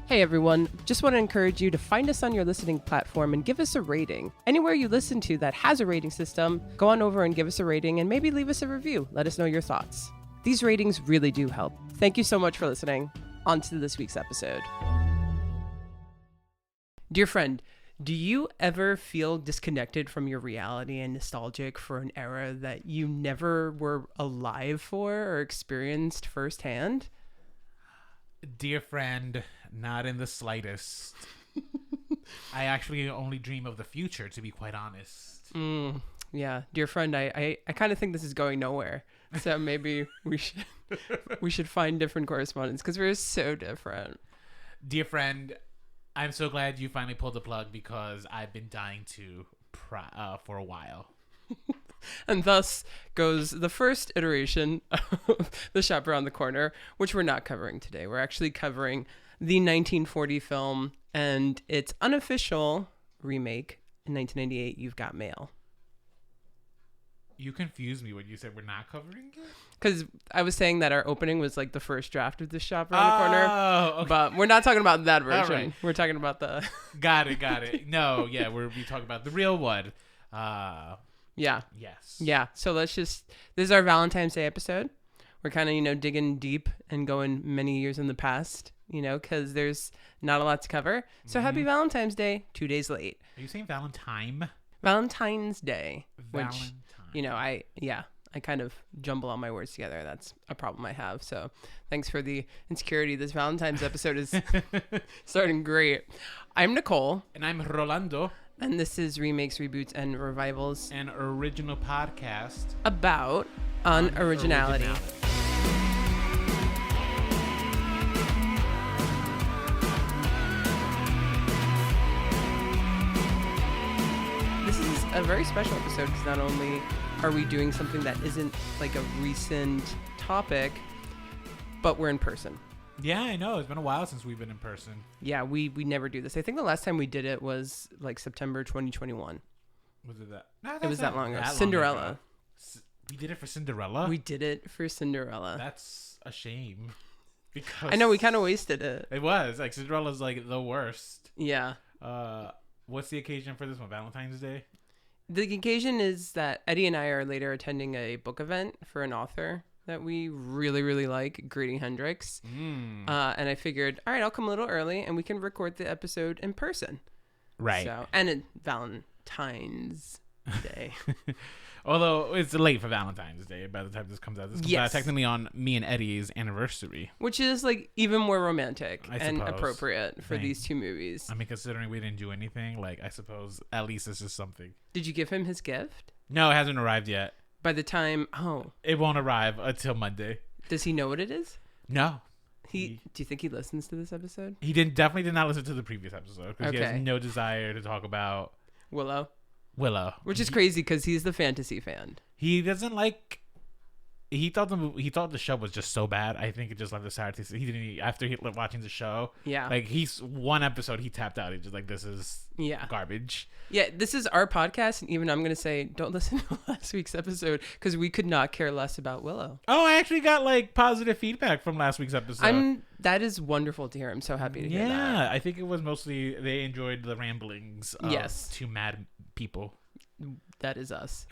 Hey everyone, just want to encourage you to find us on your listening platform and give us a rating. Anywhere you listen to that has a rating system, go on over and give us a rating and maybe leave us a review. Let us know your thoughts. These ratings really do help. Thank you so much for listening. On to this week's episode. Dear friend, do you ever feel disconnected from your reality and nostalgic for an era that you never were alive for or experienced firsthand? Dear friend, not in the slightest. I actually only dream of the future, to be quite honest. Yeah, dear friend, I kind of think this is going nowhere. So maybe we should find different correspondence because we're so different. Dear friend, I'm so glad you finally pulled the plug because I've been dying to for a while. And thus goes the first iteration of The Shop Around the Corner, which we're not covering today. We're actually covering the 1940 film and its unofficial remake in 1998, You've Got Mail. You confused me when you said we're not covering it? Because I was saying that our opening was like the first draft of The Shop Around the Corner. Okay. But we're not talking about that version. Right. We're talking about the... Got it. No, yeah, we talk about the real one. Yeah. Yes. Yeah. So this is our Valentine's Day episode. We're kind of, digging deep and going many years in the past, because there's not a lot to cover. So happy Valentine's Day, 2 days late. Are you saying Valentine? Valentine's Day. Valentine. Which, I kind of jumble all my words together. That's a problem I have. So thanks for the insecurity. This Valentine's episode is starting great. I'm Nicole. And I'm Rolando. And this is Remakes, Reboots, and Revivals. An original podcast about unoriginality. This is a very special episode because not only are we doing something that isn't like a recent topic, but we're in person. Yeah, I know. It's been a while since we've been in person. Yeah, we never do this. I think the last time we did it was like September 2021. Was it that? No, it was that long ago. Cinderella. We did it for Cinderella? We did it for Cinderella. That's a shame. Because I know, we kind of wasted it. It was. Like, Cinderella's like the worst. Yeah. What's the occasion for this one? Valentine's Day? The occasion is that Eddie and I are later attending a book event for an author that we really, really like, Grady Hendrix. And I figured, all right, I'll come a little early and we can record the episode in person. Right. So, and it's Valentine's Day. Although it's late for Valentine's Day by the time this comes out. This comes out technically on me and Eddie's anniversary. Which is like even more romantic and suppose. Appropriate for these two movies. I mean, considering we didn't do anything, like, I suppose at least it's just something. Did you give him his gift? No, it hasn't arrived yet. By the time, it won't arrive until Monday. Does he know what it is? No. Do you think he listens to this episode? He definitely did not listen to the previous episode because he has no desire to talk about Willow, which is crazy because he's the fantasy fan. He doesn't like. He thought the show was just so bad. I think it just left the sour taste. He didn't after watching the show. Yeah, like he's one episode he tapped out. He's just like, this is garbage. Yeah, this is our podcast, and even I'm gonna say don't listen to last week's episode because we could not care less about Willow. Oh, I actually got like positive feedback from last week's episode. That is wonderful to hear. I'm so happy to hear that. Yeah, I think it was mostly they enjoyed the ramblings of two mad people. That is us.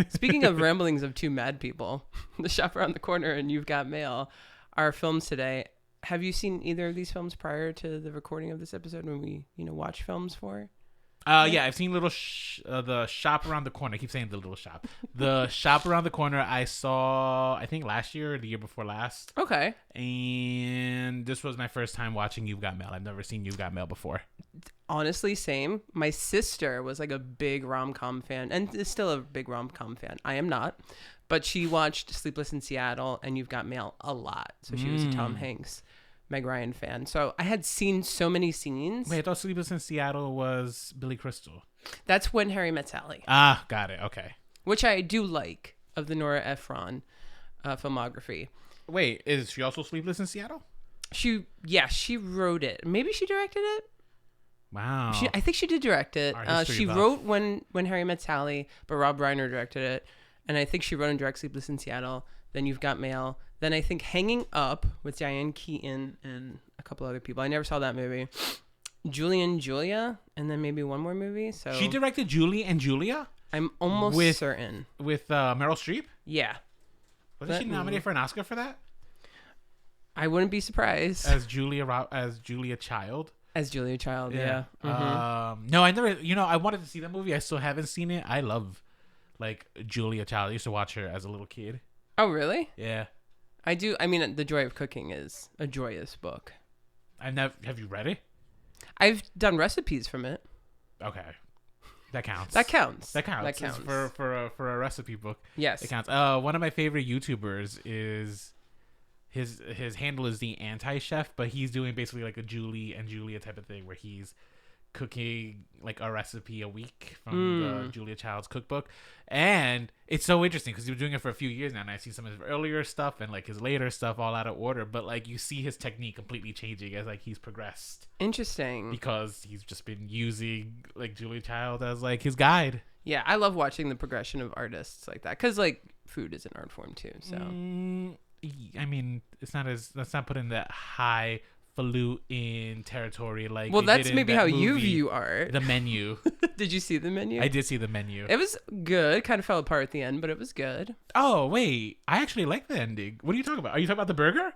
Speaking of ramblings of two mad people, The Shop Around the Corner and You've Got Mail, our films today. Have you seen either of these films prior to the recording of this episode when we, watch films for? Yeah, I've seen the Shop Around the Corner. I keep saying the little shop. The Shop Around the Corner I saw, I think last year or the year before last. Okay. And this was my first time watching You've Got Mail. I've never seen You've Got Mail before. Honestly, same. My sister was like a big rom-com fan and is still a big rom-com fan. I am not. But she watched Sleepless in Seattle and You've Got Mail a lot. So she was a Tom Hanks, Meg Ryan fan. So I had seen so many scenes. Wait, I thought Sleepless in Seattle was Billy Crystal. That's When Harry Met Sally. Ah, got it. Okay. Which I do like of the Nora Ephron filmography. Wait, is she also Sleepless in Seattle? She wrote it. Maybe she directed it. Wow. I think she did direct it. She wrote When Harry Met Sally, but Rob Reiner directed it. And I think she wrote and directed Sleepless in Seattle. Then You've Got Mail. Then I think Hanging Up with Diane Keaton and a couple other people. I never saw that movie. Julie and Julia, and then maybe one more movie. So she directed Julie and Julia. I'm almost certain with Meryl Streep. Yeah, Wasn't she nominated for an Oscar for that? I wouldn't be surprised. As Julia Child. As Julia Child, yeah. No, I never. I wanted to see that movie. I still haven't seen it. I love like Julia Child. I used to watch her as a little kid. Oh, really? Yeah. I do. I mean, The Joy of Cooking is a joyous book. Have you read it? I've done recipes from it. Okay, that counts. That counts. For a recipe book. Yes, it counts. One of my favorite YouTubers is his handle is the Anti-Chef, but he's doing basically like a Julie and Julia type of thing where he's cooking like a recipe a week from the Julia Child's cookbook, and it's so interesting because he's been doing it for a few years now, and I see some of his earlier stuff and like his later stuff all out of order, but like you see his technique completely changing as like he's progressed. Interesting, because he's just been using like Julia Child as like his guide. Yeah, I love watching the progression of artists like that because like food is an art form too. So I mean, let's not put in that highfalutin territory like. Well, that's maybe how movie, you view art. The Menu. Did you see The Menu? I did see The Menu. It was good. Kind of fell apart at the end, but it was good. Oh wait, I actually like the ending. What are you talking about? Are you talking about the burger?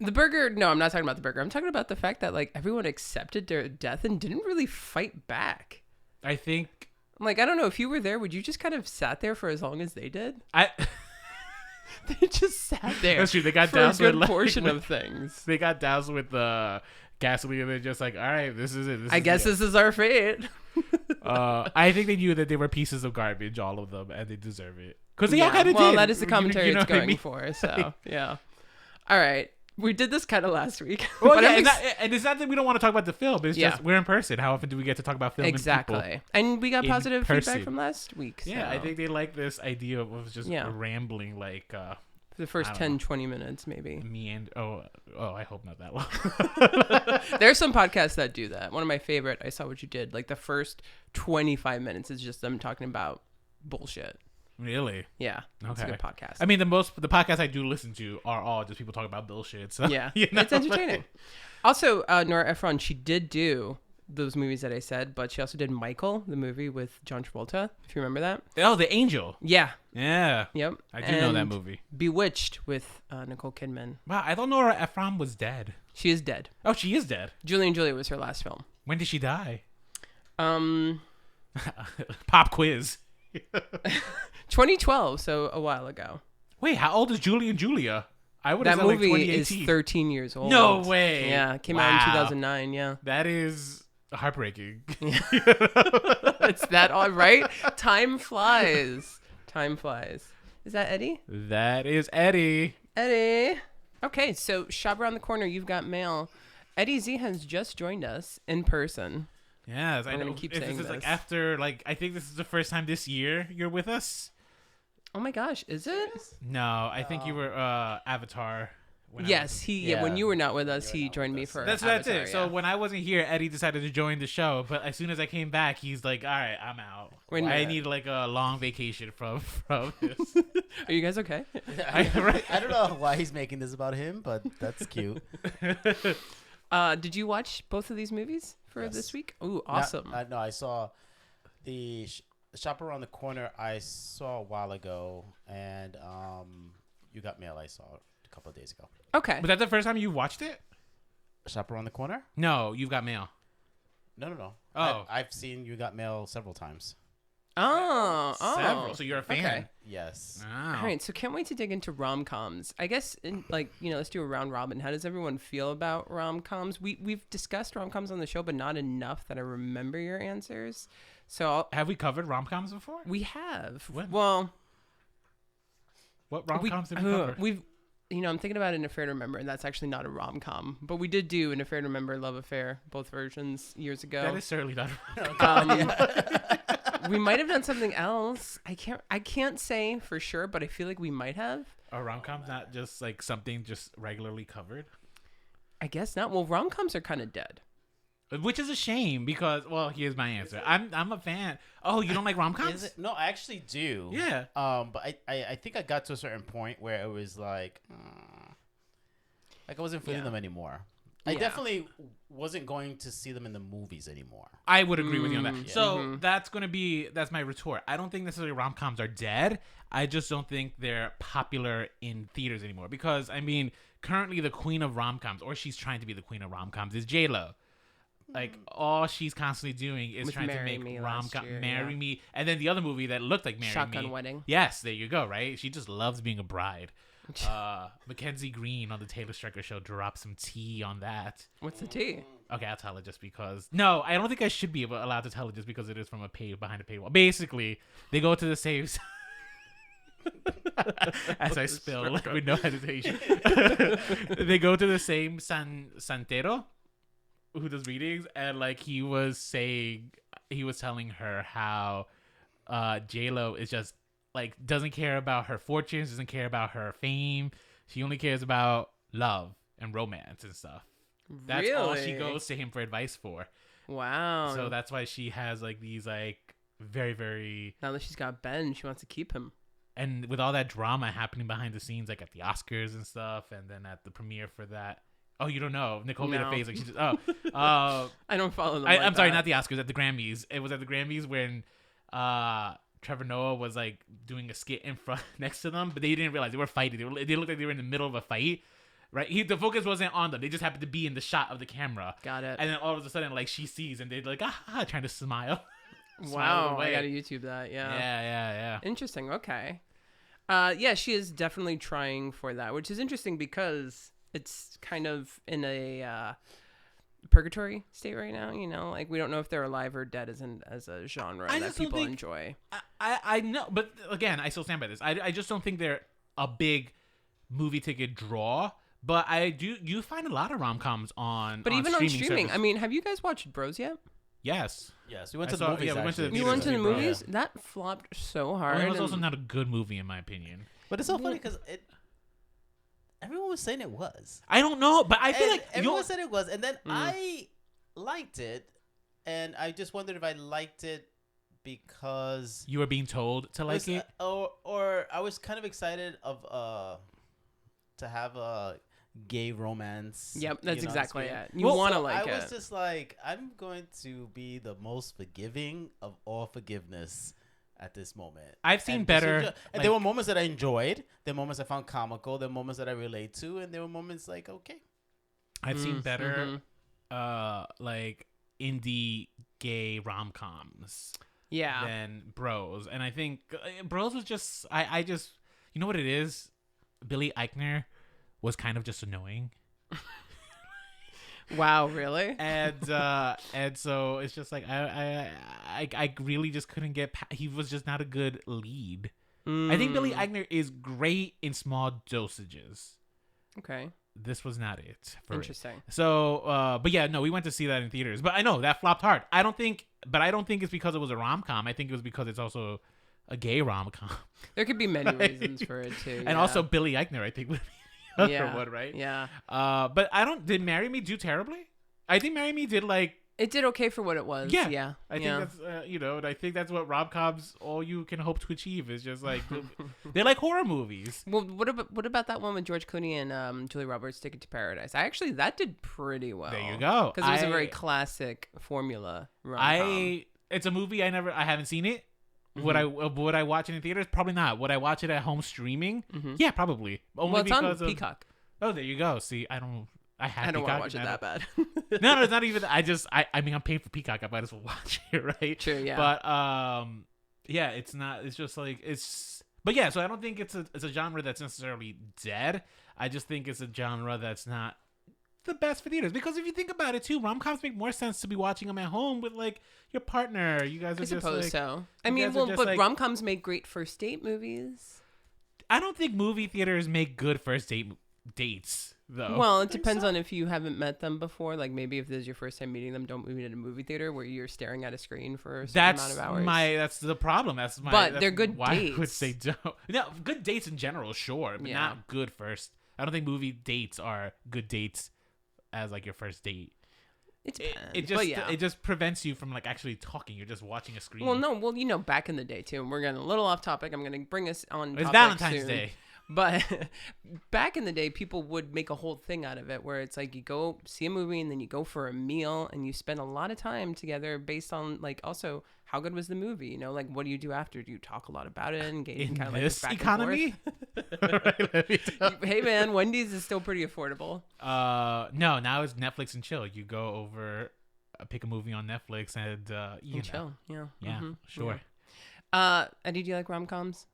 The burger? No, I'm not talking about the burger. I'm talking about the fact that like everyone accepted their death and didn't really fight back. I think. Like, I don't know if you were there. Would you just kind of sat there for as long as they did? They just sat there. That's true. They got for doused a good with portion of things. They got doused with gasoline, and they're just like, "All right, this is it. I guess this is our fate." I think they knew that they were pieces of garbage, all of them, and they deserve it because they all kind of did. Well, that is the commentary you know it's going I mean? for. So yeah. All right. We did this kind of last week. Well, but yeah, and it's not that we don't want to talk about the film. It's just we're in person. How often do we get to talk about film? Exactly. And we got positive feedback from last week. So. Yeah, I think they like this idea of just rambling like for the first 10, 20 minutes, maybe. I hope not that long. There's some podcasts that do that. One of my favorite, I Saw What You Did. Like the first 25 minutes is just them talking about bullshit. Really? Yeah. Okay. It's a good podcast. I mean, the podcasts I do listen to are all just people talking about bullshit. So yeah, it's entertaining. Also, Nora Ephron, she did do those movies that I said, but she also did Michael, the movie with John Travolta. If you remember that. Oh, The Angel. Yeah. Yeah. Yep. I do know that movie. Bewitched with Nicole Kidman. Wow, I thought Nora Ephron was dead. She is dead. Oh, she is dead. Julie and Julia was her last film. When did she die? Pop quiz. 2012, so a while ago. Wait, how old is Julie and Julia? I would have said movie like is 13 years old. No way. Yeah, it came out in 2009. Yeah, that is heartbreaking. Yeah. It's that all right. Time flies. Time flies. Is that Eddie? That is Eddie. Eddie. Okay, so shop around the corner. You've got mail. Eddie Z has just joined us in person. Yes, I know. Keep saying this. Like after I think this is the first time this year you're with us. Oh my gosh, is it? No, I think you were Avatar. Yes, when you were not with us, he joined me for Avatar. That's it. So when I wasn't here, Eddie decided to join the show. But as soon as I came back, he's like, "All right, I'm out. I need like a long vacation from this." Are you guys okay? I don't know why he's making this about him, but that's cute. Did you watch both of these movies for this week? Ooh, awesome. No, I saw the Shop Around the Corner. I saw a while ago, and You Got Mail I saw a couple of days ago. Okay. Was that the first time you watched it? Shop Around the Corner? No, You've Got Mail. No. Oh. I've seen You Got Mail several times. Oh. Several. So you're a fan. Okay. Yes. Oh. All right. So can't wait to dig into rom-coms. I guess, let's do a round robin. How does everyone feel about rom-coms? We've discussed rom-coms on the show, but not enough that I remember your answers. So have we covered rom-coms before? We have. When? Well, what rom-coms did we cover? I'm thinking about In a Fair to Remember, and that's actually not a rom-com. But we did do In a Fair to Remember, Love Affair, both versions years ago. That is certainly not a rom-com. We might have done something else. I can't say for sure, but I feel like we might have. Are rom-coms not just like something just regularly covered? I guess not. Well, rom-coms are kind of dead. Which is a shame because, well, here's my answer. I'm a fan. Oh, you don't like rom-coms? No, I actually do. Yeah. But I think I got to a certain point where it was like, Like I wasn't feeling Yeah. them anymore. I Yeah. definitely wasn't going to see them in the movies anymore. I would agree with you on that. Yeah. So that's my retort. I don't think necessarily rom-coms are dead. I just don't think they're popular in theaters anymore. Because I mean, currently the queen of rom-coms, or she's trying to be the queen of rom-coms, is J-Lo. Like all she's constantly doing is With trying to Marry make Me last rom-com, year, Marry yeah. Me, and then the other movie that looked like Marry Shotgun Me. Wedding. Yes, there you go. Right? She just loves being a bride. Mackenzie Green on the Taylor Stricker show dropped some tea on that. What's the tea? Okay, I'll tell it just because. No, I don't think I should be allowed to tell it just because it is from behind a paywall. Basically, they go to the same. As I spill with no hesitation, they go to the same Santero who does readings, and like he was telling her how J-Lo is just like doesn't care about her fortunes, doesn't care about her fame. She only cares about love and romance and stuff. That's all she goes to him for advice for. Wow. So that's why she has like these like very, very, Now that she's got Ben, she wants to keep him. and with all that drama happening behind the scenes, like at the Oscars and stuff, and then at the premiere for that. Oh, you don't know? Nicole made a No. face like she just. I don't follow them. I'm sorry, not the Oscars, at the Grammys. It was at the Grammys when Trevor Noah was like doing a skit in front next to them, but they didn't realize they were fighting. They looked like they were in the middle of a fight, right? The focus wasn't on them. They just happened to be in the shot of the camera. Got it. And then all of a sudden, like she sees, and they're like, trying to smile. Wow, away. I gotta YouTube that. Yeah. Yeah. Interesting. Okay. Yeah, she is definitely trying for that, which is interesting because it's kind of in a purgatory state right now. You know, like we don't know if they're alive or dead as a genre I that just don't people think- enjoy. I know, but again, I still stand by this. I just don't think they're a big movie ticket draw. But I do. You find a lot of rom-coms on. But even on streaming, service. I mean, have you guys watched Bros yet? Yes. Yes, we went I to the saw- movies. yeah, we went to the actually. You theaters, went to the I think, bro. movies? That flopped so hard. Well, it was and- also not a good movie in my opinion. But it's so funny because everyone was saying it was. I don't know, but I feel And like everyone said it was, and then Mm. I liked it, and I just wondered if I liked it because you were being told to like was, it. or I was kind of excited of to have a gay romance. Yep, that's you know, exactly screen. it. You want to So like I it. was just like, I'm going to be the most forgiving of all forgiveness at this moment. I've seen And better. and like- there were moments that I enjoyed. There were moments I found comical. There were moments that I relate to, and there were moments like, okay. I've seen better, mhm. like indie gay rom-coms Yeah. than Bros, and I think Bros was just. I just, you know what it is. Billy Eichner was kind of just annoying, Wow, really? and so it's just like I really just couldn't get. He was just not a good lead. I think Billy Mm, Eichner is great in small dosages. Okay. This was not it. For it. Interesting. So, but yeah, no, we went to see that in theaters. But I know that flopped hard. I don't think it's because it was a rom-com. I think it was because it's also a gay rom-com. There could be many reasons for it too. And also Billy Eichner, I think, would be the other Yeah. one, right? Yeah. But did Marry Me do terribly? I think Marry Me did like, It did okay for what it was. Yeah. Yeah. I think that's, and I think that's what rom-coms, all you can hope to achieve is just like, they're like horror movies. Well, what about that one with George Clooney and Julia Roberts, Ticket to Paradise? That did pretty well. There you go. Because it was a very classic formula rom-com. It's a movie I haven't seen it. Would I watch it in theaters? Probably not. Would I watch it at home streaming? Yeah, probably. Only Well, it's on because of Peacock. Oh, there you go. See, I I don't want to watch it that bad. No, it's not even. I mean, I'm paying for Peacock. I might as well watch it, right? True, yeah. But yeah, it's not. It's just like it's. But yeah, so I don't think it's a genre that's necessarily dead. I just think it's a genre that's not the best for theaters, because if you think about it too, rom-coms make more sense to be watching them at home with like your partner. You guys are I just suppose like, so. I you mean, guys are well, just but like- rom-coms make great first date movies. I don't think movie theaters make good first dates though. Well, it depends on if you haven't met them before. Like maybe if this is your first time meeting them, don't meet at a movie theater where you're staring at a screen for a certain amount of hours. That's the problem. That's my. But that's they're good why I would dates. say don't. No, good dates in general, sure, but Yeah. not good first. I don't think movie dates are good dates as like your first date. It depends. It but just yeah. it just prevents you from like actually talking. You're just watching a screen. Well, no. Well, back in the day too. And we're getting a little off topic. I'm going to bring us on. It's topic Valentine's soon. Day. But back in the day, people would make a whole thing out of it where it's like you go see a movie and then you go for a meal and you spend a lot of time together based on like also how good was the movie, you know, like what do you do after? Do you talk a lot about it and engage In kind of this like back economy? and forth? Hey man, Wendy's is still pretty affordable. No, now it's Netflix and chill. You go over, pick a movie on Netflix and you know. Chill. Yeah. Yeah, sure. Eddie, do you like rom-coms?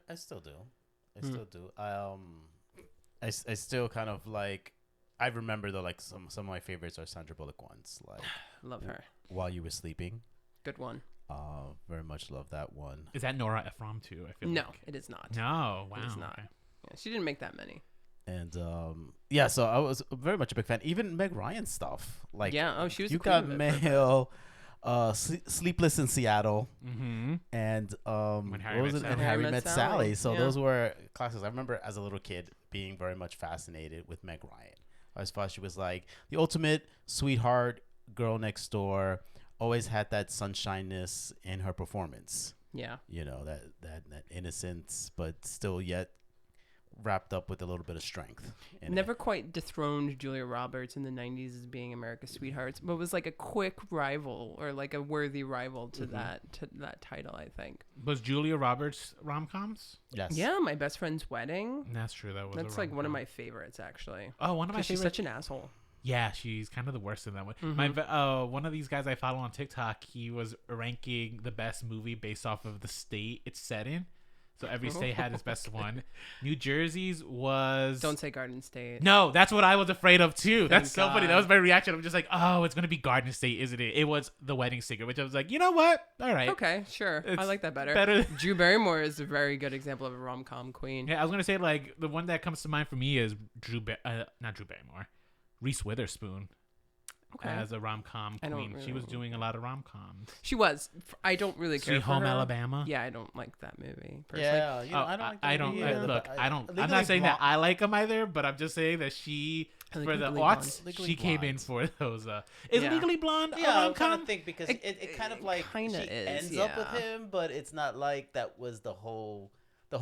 I still do. I still do. I still kind of like. I remember though, like some of my favorites are Sandra Bullock ones, like Love her. While You Were Sleeping. Good one. Very much love that one. Is that Nora Ephron too? I feel No, like. it is not. No, wow. It is not. Okay. Yeah, she didn't make that many. And yeah, so I was very much a big fan. Even Meg Ryan stuff, like she was. You the queen Got of it. Mail, Sleepless in Seattle, Mm-hmm. and When Harry what was Met it? Sally. And Harry Met Sally. So Yeah. those were classics. I remember as a little kid being very much fascinated with Meg Ryan. I always thought she was like the ultimate sweetheart girl next door. Always had that sunshineness in her performance. Yeah. You know, that innocence, but still yet wrapped up with a little bit of strength. Never quite dethroned Julia Roberts in the 90s as being America's Sweethearts, but was like a quick rival or like a worthy rival to that title, I think. Was Julia Roberts rom-coms? Yes. Yeah, My Best Friend's Wedding. That's true. That was That's a like one of rom-com. my favorites, actually. Oh, one of my 'Cause she's favorites. such an asshole. Yeah, she's kind of the worst in that one. One of these guys I follow on TikTok, he was ranking the best movie based off of the state it's set in. So every state had its best one. New Jersey's was... Don't say Garden State. No, that's what I was afraid of too. That's so funny. God. That was my reaction. I'm just like, oh, it's going to be Garden State, isn't it? It was The Wedding Singer, which I was like, you know what? All right. Okay, sure. I It's like that better. better. Drew Barrymore is a very good example of a rom-com queen. Yeah, I was going to say, like, the one that comes to mind for me is not Drew Barrymore. Reese Witherspoon. Okay. As a rom-com I don't queen. She was doing a lot of rom-coms. She was. I don't really care Sweet for Home her. Alabama. Yeah, I don't like that movie. Personally. Yeah, you know, I don't. Like I don't either, look. but I don't. I'm Legally not saying that Blonde- I like them either, but I'm just saying that she I like for the Legally aughts, Blonde. she came in for those. Is Yeah. Legally Blonde a Yeah, I'm trying rom-com? to think because It- it kind of like kinda she is, ends up with yeah. him, but it's not like that was the whole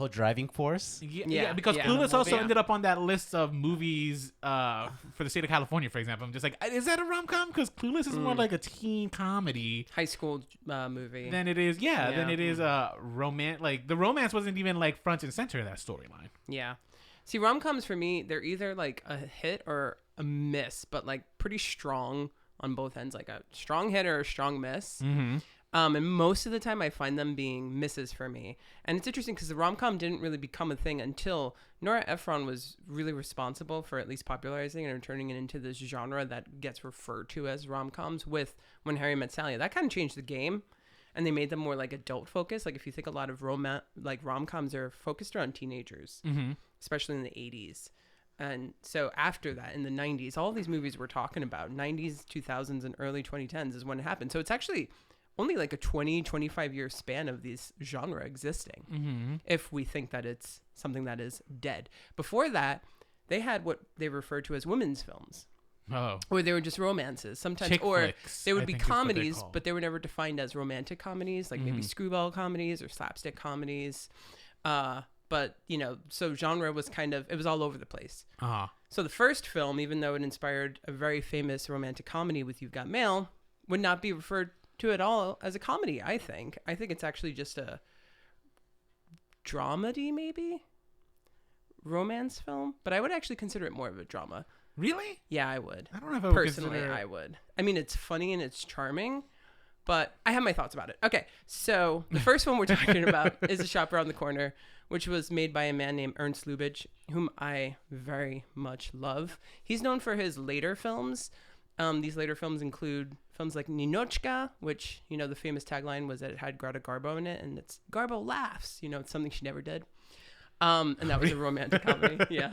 driving force. Yeah, because yeah. Clueless also Yeah. ended up on that list of movies for the state of California, for example. I'm just like, is that a rom-com? Because Clueless is more like a teen comedy High school movie. than it is. Yeah, than Yeah. it is romance. Like the romance wasn't even like front and center in that storyline. Yeah. See, rom-coms for me, they're either like a hit or a miss, but like pretty strong on both ends, like a strong hit or a strong miss. Mm-hmm. And most of the time I find them being misses for me. And it's interesting because the rom-com didn't really become a thing until Nora Ephron was really responsible for at least popularizing and turning it into this genre that gets referred to as rom-coms with When Harry Met Sally. That kind of changed the game. And they made them more like adult focused. Like if you think a lot of rom-coms are focused around teenagers, especially in the 80s. And so after that, in the 90s, all these movies we're talking about, 90s, 2000s, and early 2010s is when it happened. So it's actually only like a 25 year span of these genre existing, if we think that it's something that is dead. Before that, they had what they referred to as women's films. Oh, Or they were just romances sometimes, Chick or flicks, they would I be think is what they're comedies, called. but they were never defined as romantic comedies, like maybe screwball comedies or slapstick comedies. But you know, so genre was it was all over the place. So the first film, even though it inspired a very famous romantic comedy with You've Got Mail, would not be referred to at all as a comedy. I think it's actually just a dramedy, maybe romance film, but I would actually consider it more of a drama. really? Yeah, I would. I don't know if I would Personally, consider... I would. I mean, it's funny and it's charming, but I have my thoughts about it. Okay, so the first one we're talking about is A Shop Around the Corner, which was made by a man named Ernst Lubitsch, whom I very much love. He's known for his later films. These later films include films like Ninochka, which, you know, the famous tagline was that it had Greta Garbo in it, and it's Garbo laughs. You know, it's something she never did. And that was a romantic comedy. Yeah.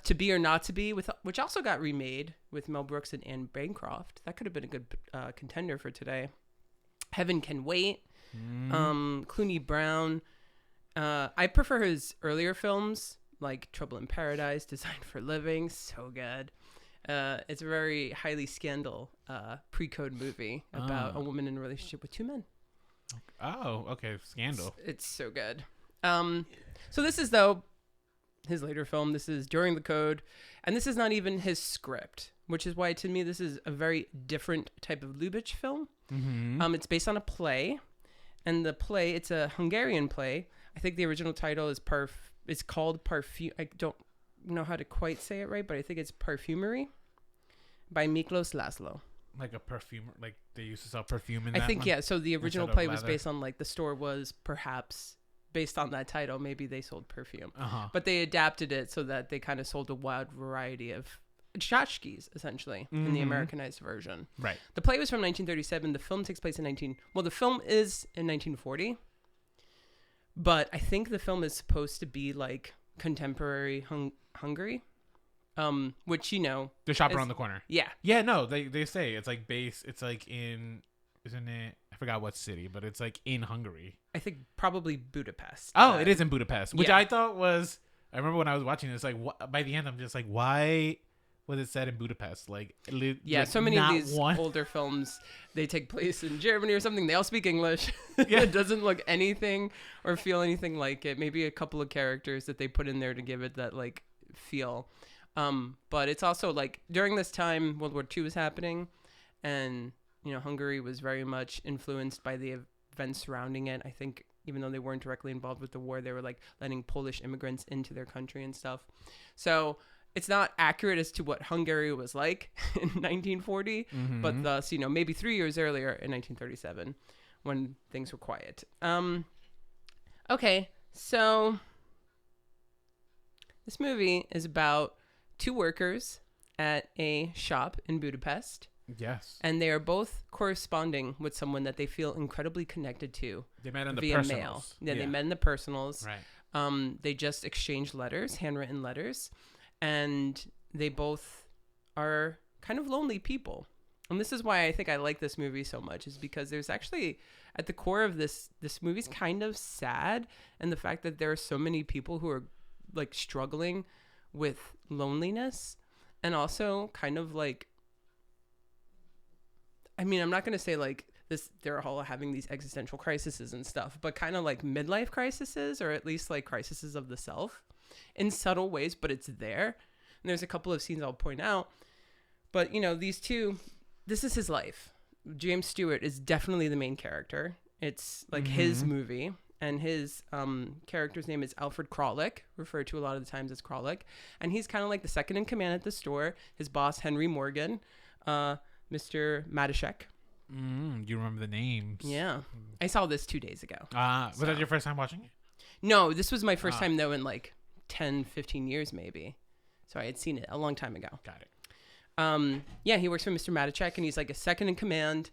To Be or Not to Be, which also got remade with Mel Brooks and Anne Bancroft. That could have been a good contender for today. Heaven Can Wait. Clooney Brown. I prefer his earlier films, like Trouble in Paradise, Designed for Living. So good. It's a very highly scandal pre-code movie about a woman in a relationship with two men. Oh, okay. Scandal. It's so good. So this is though his later film. This is During the Code, and this is not even his script, which is why to me this is a very different type of Lubitsch film. Mm-hmm. It's based on a play, and the play, it's a Hungarian play. I think the original title is it's called Parfume. I don't know how to quite say it right, but I think it's Perfumery by Miklos Laszlo. Like a perfume, like they used to sell perfume in I that think one? yeah. So the original Instead of play was leather. based on like the store was perhaps based on that title. Maybe they sold perfume, Uh-huh. but they adapted it so that they kind of sold a wide variety of tchotchkes essentially in the Mhm. Americanized version. Right. The play was from 1937. The film takes place in the film is in 1940, but I think the film is supposed to be like contemporary Hungary, which The shop It's- around the corner. yeah. Yeah, no, they say it's like it's like in, isn't it? I forgot what city, but it's like in Hungary. I think probably Budapest. Oh, it is in Budapest, which yeah. I thought was. I remember when I was watching this, like by the end, I'm just like, why was it set in Budapest? Like, Yeah, like, so many of not these one. older films, they take place in Germany or something. They all speak English. Yeah. It doesn't look anything or feel anything like it. Maybe a couple of characters that they put in there to give it that like feel. But it's also like during this time, World War II was happening, and Hungary was very much influenced by the events surrounding it. I think even though they weren't directly involved with the war, they were like letting Polish immigrants into their country and stuff. So it's not accurate as to what Hungary was like in 1940, Mhm. but thus, maybe 3 years earlier in 1937 when things were quiet. Okay, so this movie is about two workers at a shop in Budapest, Yes, and they are both corresponding with someone that they feel incredibly connected to they met in the via personals. mail. Yeah, they met in the personals. Right. They just exchanged letters, handwritten letters, and they both are kind of lonely people. And this is why I think I like this movie so much, is because there's actually at the core of this movie's kind of sad, and the fact that there are so many people who are like struggling with loneliness, and also kind of like, I mean, I'm not going to say like this, they're all having these existential crises and stuff, but kind of like midlife crises, or at least like crises of the self in subtle ways, but it's there. And there's a couple of scenes I'll point out, but these two, this is his life. James Stewart is definitely the main character. It's like his movie, and his character's name is Alfred Kralik, referred to a lot of the times as Kralik. And he's kind of like the second in command at the store. His boss, Henry Morgan, Mr. Matashek. You remember the names? Yeah. I saw this 2 days ago. Was that your first time watching it? No, this was my first time though in like 10, 15 years maybe. So I had seen it a long time ago. Got it. Yeah, he works for Mr. Matachek, and he's like a second in command.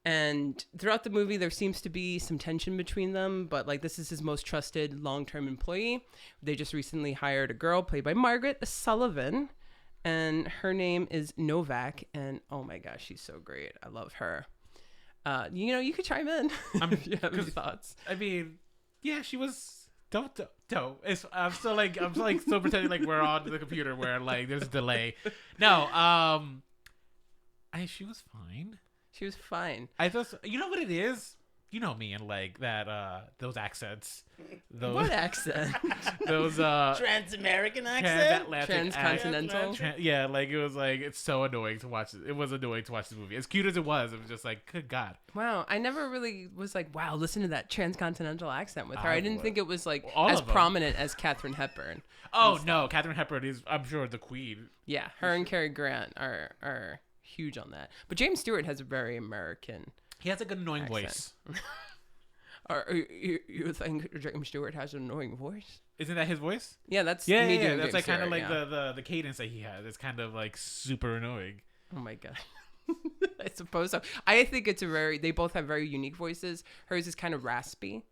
And throughout the movie, there seems to be some tension between them, but like this is his most trusted long-term employee. They just recently hired a girl played by Margaret Sullivan, and her name is Novak. And oh my gosh, she's so great. I love her. You could chime in if you have any thoughts. I mean, yeah, she was. Don't. I'm still still pretending like we're on the computer where like there's a delay. No, she was fine. She was fine. I thought, you know what it is? You know me and like that, those accents. What accent? Those, Trans-American accent? transatlantic Transcontinental? yeah, like it was like, it's so annoying to watch. It was annoying to watch the movie. As cute as it was just like, good God. Wow, I never really was like, wow, listen to that transcontinental accent with her. I didn't think it was like All as of them. prominent as Katharine Hepburn. Oh, no, Katharine Hepburn is, I'm sure, the queen. Yeah, her and Cary Grant are huge on that. But James Stewart has a very American. He has a good annoying Accent. voice. You think James Stewart has an annoying voice? Isn't that his voice? Yeah, that's Yeah, me yeah, doing that's James like kind of Stewart, like yeah. the cadence that he has. It's kind of like super annoying. Oh my god. I suppose so. I think they both have very unique voices. Hers is kind of raspy.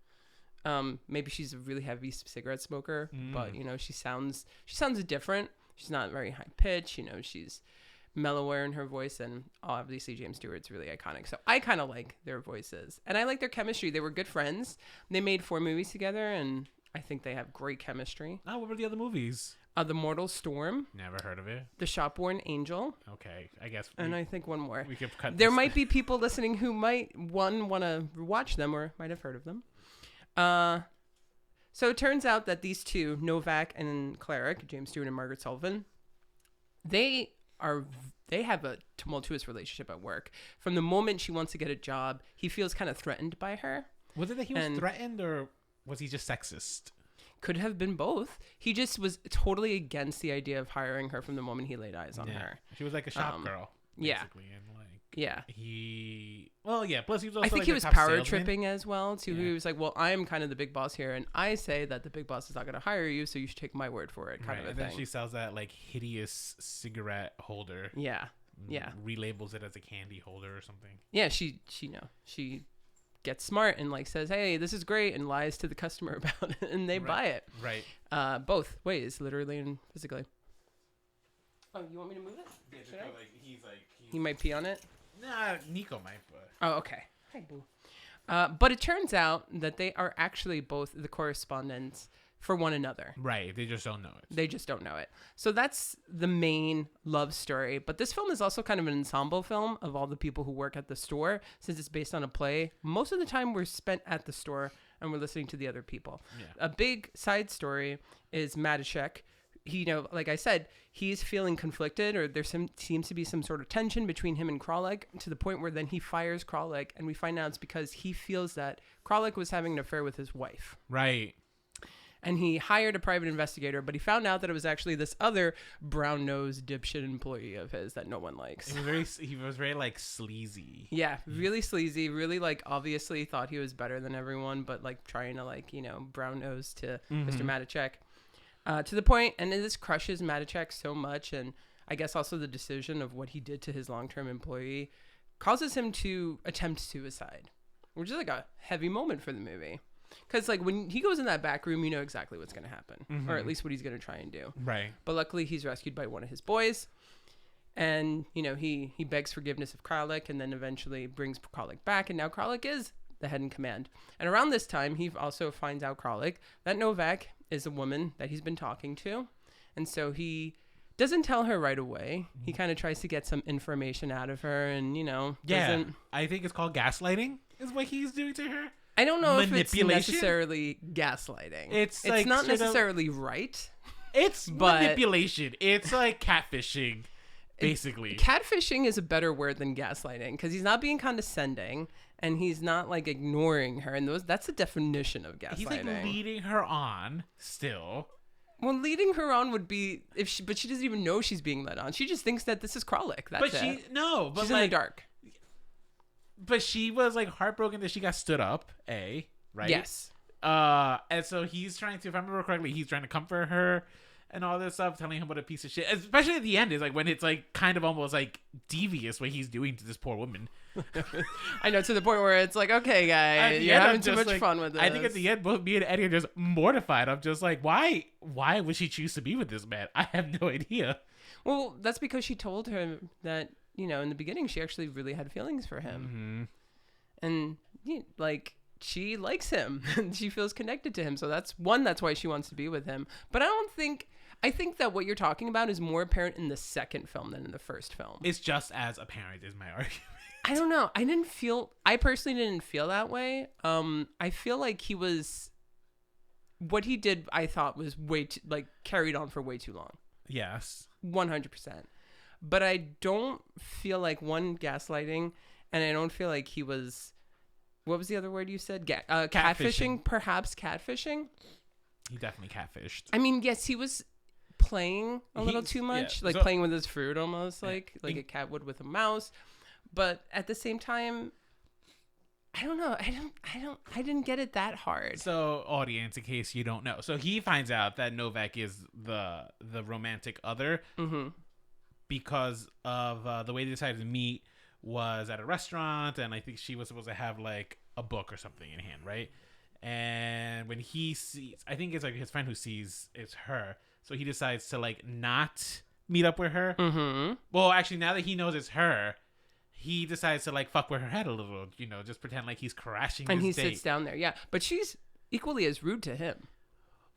Maybe she's a really heavy cigarette smoker, but she sounds different. She's not very high pitched. She's mellower in her voice, and obviously James Stewart's really iconic. So I kind of like their voices, and I like their chemistry. They were good friends. They made 4 movies together, and I think they have great chemistry. Oh, what were the other movies? The Mortal Storm, Never heard of it. The Shopworn Angel, Okay, I guess. and I think one more. We could cut. There this. might be people listening who might want to watch them or might have heard of them. So it turns out that these two, Novak and Cleric, James Stewart and Margaret Sullivan, they have a tumultuous relationship at work. From the moment she wants to get a job, he feels kind of threatened by her. Was it that he was threatened, or was he just sexist? Could have been both. He just was totally against the idea of hiring her from the moment he laid eyes on her. She was like a shop girl, basically. And plus he was also I think like he a was top power salesman. tripping as well too. He was like, well, I'm kind of the big boss here, and I say that the big boss is not going to hire you, so you should take my word for it, kind of a and thing. then she sells that like hideous cigarette holder. Yeah. Relabels it as a candy holder or something. Yeah, she gets smart and like says, hey, this is great, and lies to the customer about it, and they buy it. Right. Both ways, literally and physically. Oh, you want me to move it? Yeah, Should I? he's He might pee on it. Nah, Nico might, but Oh, okay. Hi, boo. But it turns out that they are actually both the correspondents for one another. right. They just don't know it. They just don't know it. So that's the main love story. But this film is also kind of an ensemble film of all the people who work at the store. Since it's based on a play, most of the time we're spent at the store and we're listening to the other people. Yeah. A big side story is Matichek. He, like I said, he's feeling conflicted, or there seems to be some sort of tension between him and Kralik, to the point where then he fires Kralik, and we find out it's because he feels that Kralik was having an affair with his wife. Right. And he hired a private investigator, but he found out that it was actually this other brown-nosed dipshit employee of his that no one likes. He was very like sleazy. Yeah, really sleazy, really like obviously thought he was better than everyone, but like trying to like, brown nose to Mr. Matichek. To the point, and this crushes Matichek so much, and I guess also the decision of what he did to his long-term employee causes him to attempt suicide, which is like a heavy moment for the movie. Because like when he goes in that back room, you know exactly what's going to happen, or at least what he's going to try and do. Right. But luckily, he's rescued by one of his boys, and he begs forgiveness of Kralik, and then eventually brings Kralik back, and now Kralik is the head in command. And around this time, he also finds out Kralik that Novak is a woman that he's been talking to, and so he doesn't tell her right away. He kind of tries to get some information out of her, and doesn't. I think it's called gaslighting is what he's doing to her. I don't know if it's Manipulation? necessarily gaslighting. It's like not necessarily right. It's but manipulation. It's like catfishing, basically. Catfishing is a better word than gaslighting, because he's not being condescending and he's not like ignoring her, and that's the definition of gaslighting. He's like leading her on still. Well, leading her on would be but she doesn't even know she's being led on. She just thinks that this is Kralik. That's But it. but She's like, in the dark. But she was like heartbroken that she got stood up. Right? Yes. And so he's trying to, if I remember correctly, he's trying to comfort her and all this stuff, telling him what a piece of shit. Especially at the end is like when it's like kind of almost like devious what he's doing to this poor woman. I know, to the point where it's like, okay, guys, you're having too much fun with this. I think at the end, both me and Eddie are just mortified. I'm just like, why would she choose to be with this man? I have no idea. Well, that's because she told him that, in the beginning, she actually really had feelings for him. And she likes him and she feels connected to him. So that's why she wants to be with him. But I think that what you're talking about is more apparent in the second film than in the first film. It's just as apparent is my argument. I don't know. I personally didn't feel that way. I feel like what he did, I thought was carried on for way too long. Yes. 100%. But I don't feel like gaslighting, and I don't feel like he was, what was the other word you said? Catfishing, perhaps catfishing. He definitely catfished. I mean, yes, he was playing a little too much, playing with his fruit almost, like a cat would with a mouse. But at the same time, I don't know. I didn't get it that hard. So, audience, in case you don't know, so he finds out that Novak is the romantic other because of the way they decided to meet was at a restaurant, and I think she was supposed to have like a book or something in hand, right? And when he sees, I think it's like his friend who sees it's her, so he decides to like not meet up with her. Well, actually, now that he knows it's her, he decides to like fuck with her head a little, just pretend like he's crashing. And his he date. sits down there, yeah. But she's equally as rude to him.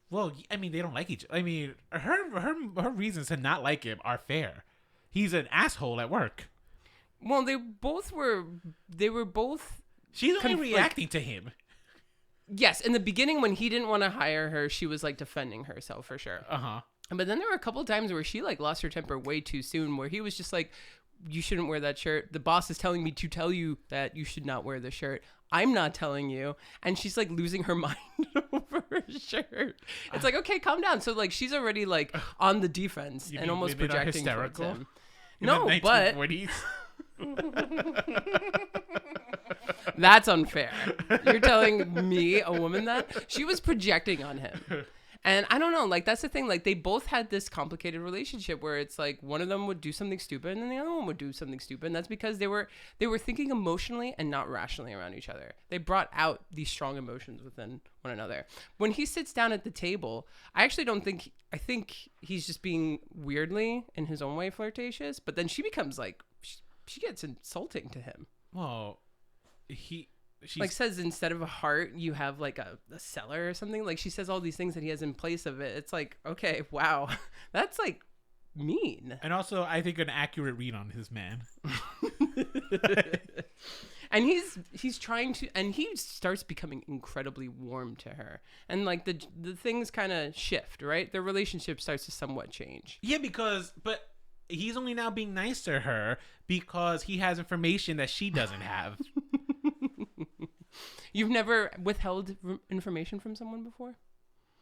Well, I mean, they don't like each. I mean, her reasons to not like him are fair. He's an asshole at work. Well, they were both. She's only reacting to him. Yes, in the beginning when he didn't want to hire her, she was like defending herself for sure. Uh-huh. But then there were a couple times where she like lost her temper way too soon, where he was just like, you shouldn't wear that shirt. The boss is telling me to tell you that you should not wear the shirt. I'm not telling you. And she's like losing her mind over her shirt. It's like, okay, calm down. So like she's already like on the defense and almost projecting towards him. No, but 1940s? that's unfair. You're telling me, a woman, that she was projecting on him. And I don't know, like that's the thing, like they both had this complicated relationship where it's like one of them would do something stupid and then the other one would do something stupid. And that's because they were thinking emotionally and not rationally around each other. They brought out these strong emotions within one another. When he sits down at the table, I actually don't think, I think he's just being weirdly in his own way flirtatious, but then she becomes like, she gets insulting to him. Well, she like says instead of a heart you have like a cellar or something. Like she says all these things that he has in place of it. It's like, okay, wow, that's like mean. And also I think an accurate read on his man. And he's trying to, and he starts becoming incredibly warm to her, and like the things kind of shift, right? Their relationship starts to somewhat change. Yeah, but he's only now being nice to her because he has information that she doesn't have. You've never withheld information from someone before?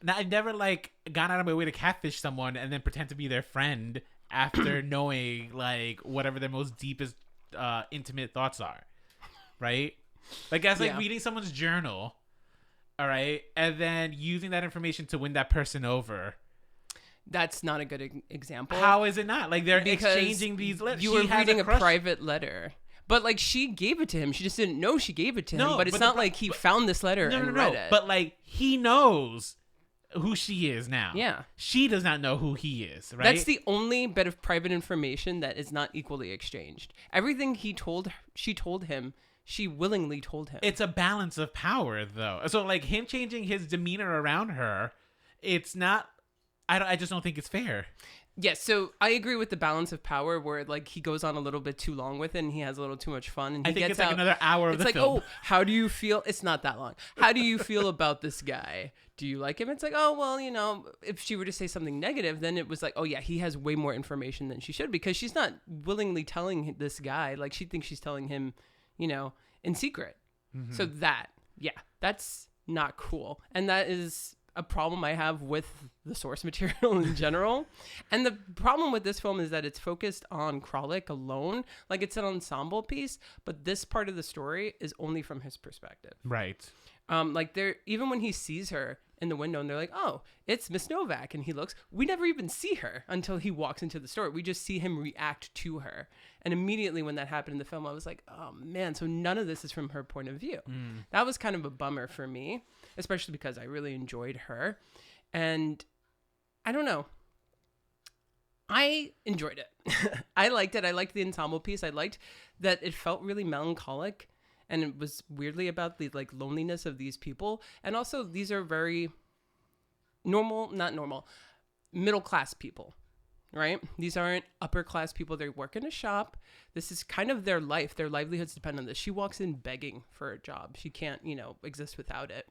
Now, I've never like gone out of my way to catfish someone and then pretend to be their friend after knowing like whatever their most deepest intimate thoughts are, right? Like that's like reading someone's journal, all right, and then using that information to win that person over. That's not a good example. How is it not? Like they're because exchanging these letters. You were reading a private letter. But, like, she gave it to him. She just didn't know she gave it to him. But it's not like he found this letter and read it. But, like, he knows who she is now. Yeah. She does not know who he is, right? That's the only bit of private information that is not equally exchanged. Everything she told him, she willingly told him. It's a balance of power, though. So, like, him changing his demeanor around her, it's not... I just don't think it's fair. Yes, so I agree with the balance of power where like he goes on a little bit too long with it and he has a little too much fun and he I think gets it's like out, another hour of the film. It's like, oh, how do you feel? It's not that long. How do you feel about this guy? Do you like him? It's like, oh, well, you know, if she were to say something negative, then it was like, oh yeah, he has way more information than she should because she's not willingly telling this guy. Like she thinks she's telling him, you know, in secret. Mm-hmm. So that's not cool. And that is a problem I have with the source material in general. And the problem with this film is that it's focused on Kralik alone. Like it's an ensemble piece, but this part of the story is only from his perspective. Right. Like even when he sees her in the window and they're like, oh, it's Miss Novak. And he looks, we never even see her until he walks into the store. We just see him react to her. And immediately when that happened in the film, I was like, oh man, so none of this is from her point of view. That was kind of a bummer for me, especially because I really enjoyed her. And I don't know. I enjoyed it. I liked it. I liked the ensemble piece. I liked that it felt really melancholic. And it was weirdly about the like loneliness of these people. And also these are very middle class people, right? These aren't upper class people. They work in a shop. This is kind of their life. Their livelihoods depend on this. She walks in begging for a job. She can't, exist without it.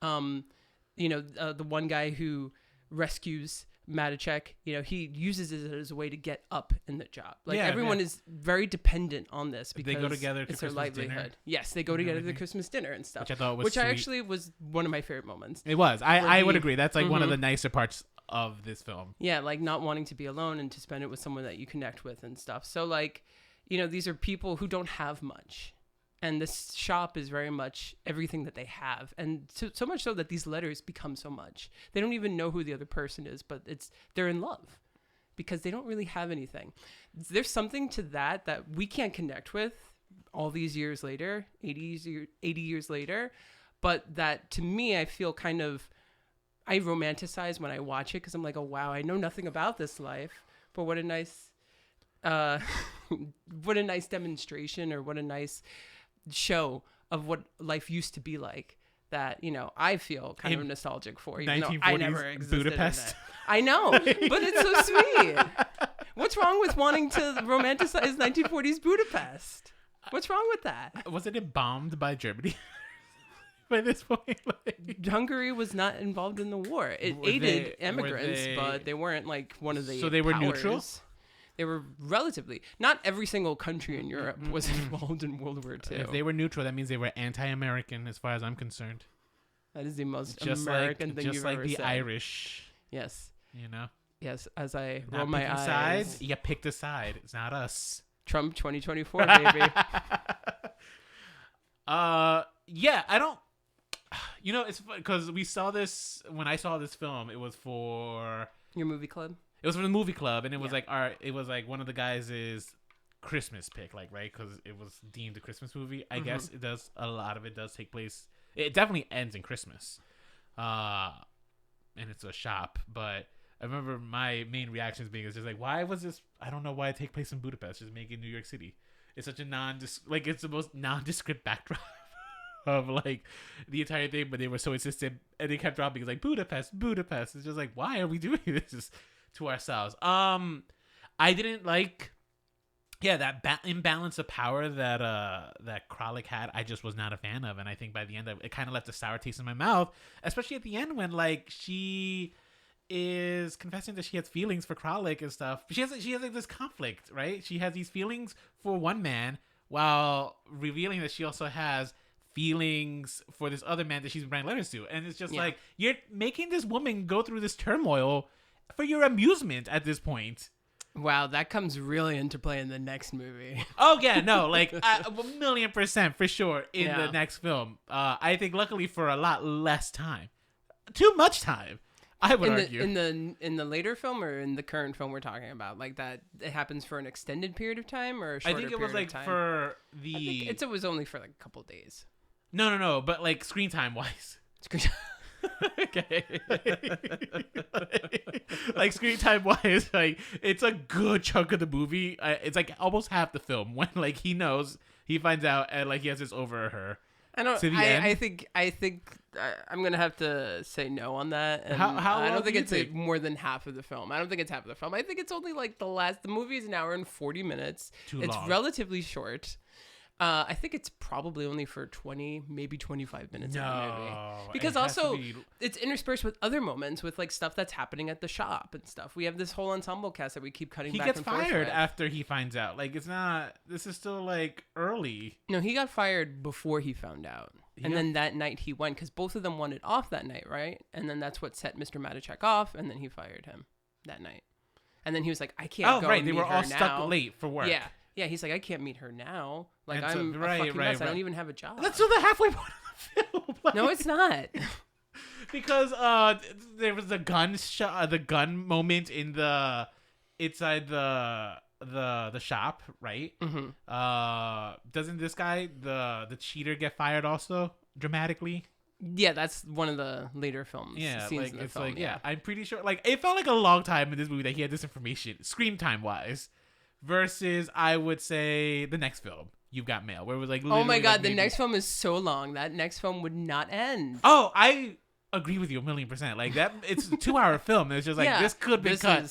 The one guy who rescues Matichek, he uses it as a way to get up in the job. Like everyone is very dependent on this because they go together to it's their Christmas livelihood. dinner. Yes, they go together to the Christmas dinner and stuff. Which I thought was Which sweet. I actually was one of my favorite moments. It was. I would agree. That's like one of the nicer parts of this film. Yeah, like not wanting to be alone and to spend it with someone that you connect with and stuff. So like, these are people who don't have much. And this shop is very much everything that they have. And so much so that these letters become so much. They don't even know who the other person is, but they're in love because they don't really have anything. There's something to that we can't connect with all these years later, 80 years later. But that to me, I feel I romanticize when I watch it because I'm like, oh, wow, I know nothing about this life. But what a nice demonstration or what a nice show of what life used to be like that, you know, I feel kind of In nostalgic for, even though I never 1940s existed Budapest. in it. I know, but it's so sweet. What's wrong with wanting to romanticize 1940s Budapest? What's wrong with that? Wasn't it bombed by Germany by this point? Like, Hungary was not involved in the war. It Were aided they- immigrants, were they- but they weren't like one of the So they were powers. neutral? They were relatively. Not every single country in Europe was involved in World War II. if they were neutral, that means they were anti-American, as far as I'm concerned. That is the most Just American like, thing just you've like ever the said. Irish, Yes. you know. Yes, as I Not roll my picking eyes. sides. You picked a side. It's not us. Trump 2024, baby. Yeah, I don't. You know, it's because we saw this when I saw this film. It was for Your movie club? the movie club, and it was Yeah. like it was like one of the guys' Christmas pick, like, right, because it was deemed a Christmas movie. I guess it does. A lot of it does take place. It definitely ends in Christmas, and it's a shop. But I remember my main reactions being is just like, why was this? I don't know why it take place in Budapest. Just make it New York City. It's such a it's the most nondescript backdrop of like the entire thing, but they were so insistent and they kept dropping. It's like Budapest. It's just like, why are we doing this to ourselves? I didn't like, that imbalance of power that Kralik had. I just was not a fan of, and I think by the end of it kind of left a sour taste in my mouth, especially at the end when like she is confessing that she has feelings for Kralik and stuff. She has like this conflict, right? She has these feelings for one man while revealing that she also has feelings for this other man that she's writing letters to. And it's just like, you're making this woman go through this turmoil for your amusement at this point. Wow, that comes really into play in the next movie. Oh yeah, no, like 1,000,000% for sure in the next film. I think luckily for a lot less time. Too much time, I would argue. In the later film or in the current film we're talking about, like that it happens for an extended period of time or a shorter I think it was period like of time? for I think it was only for like a couple days. No, but like screen time wise. Okay. Like screen time wise, like it's a good chunk of the movie. It's like almost half the film when like he finds out and like he has this over her. I think I'm gonna have to say no on that. And How I long don't think do you it's think? like more than half of the film. I don't think it's half of the film. I think it's only like the movie is an hour and 40 minutes. It's long. relatively short. I think it's probably only for 20, maybe 25 minutes of the movie. Because it has to also be- it's interspersed with other moments with like stuff that's happening at the shop and stuff. We have this whole ensemble cast that we keep cutting he back gets and forth fired with. after he finds out. Like it's not. This is still like early. No, he got fired before he found out. And then that night he went because both of them wanted off that night, right? And then that's what set Mr. Matichak off, and then he fired him that night. And then he was like, I can't go Right. They meet were her all now. stuck late for work. Yeah. Yeah, he's like, I can't meet her now. Like, And so- I'm right, a fucking right, mess. I right. don't even have a job. That's still the halfway point of the film. Like, No, it's not. because there was the gun shot, the gun moment in the inside the shop, right? Mm-hmm. Doesn't this guy the cheater get fired also dramatically? Yeah, that's one of the later films. Yeah, scenes like in the it's film, like I'm pretty sure like it felt like a long time in this movie that he had this information screen time wise, versus I would say the next film You've Got Mail, where it was like Oh my literally, god, like, the maybe- next film is so long. That next film would not end. Oh, I agree with you 1,000,000%. Like that, it's a 2-hour film. It's just like this could be cut.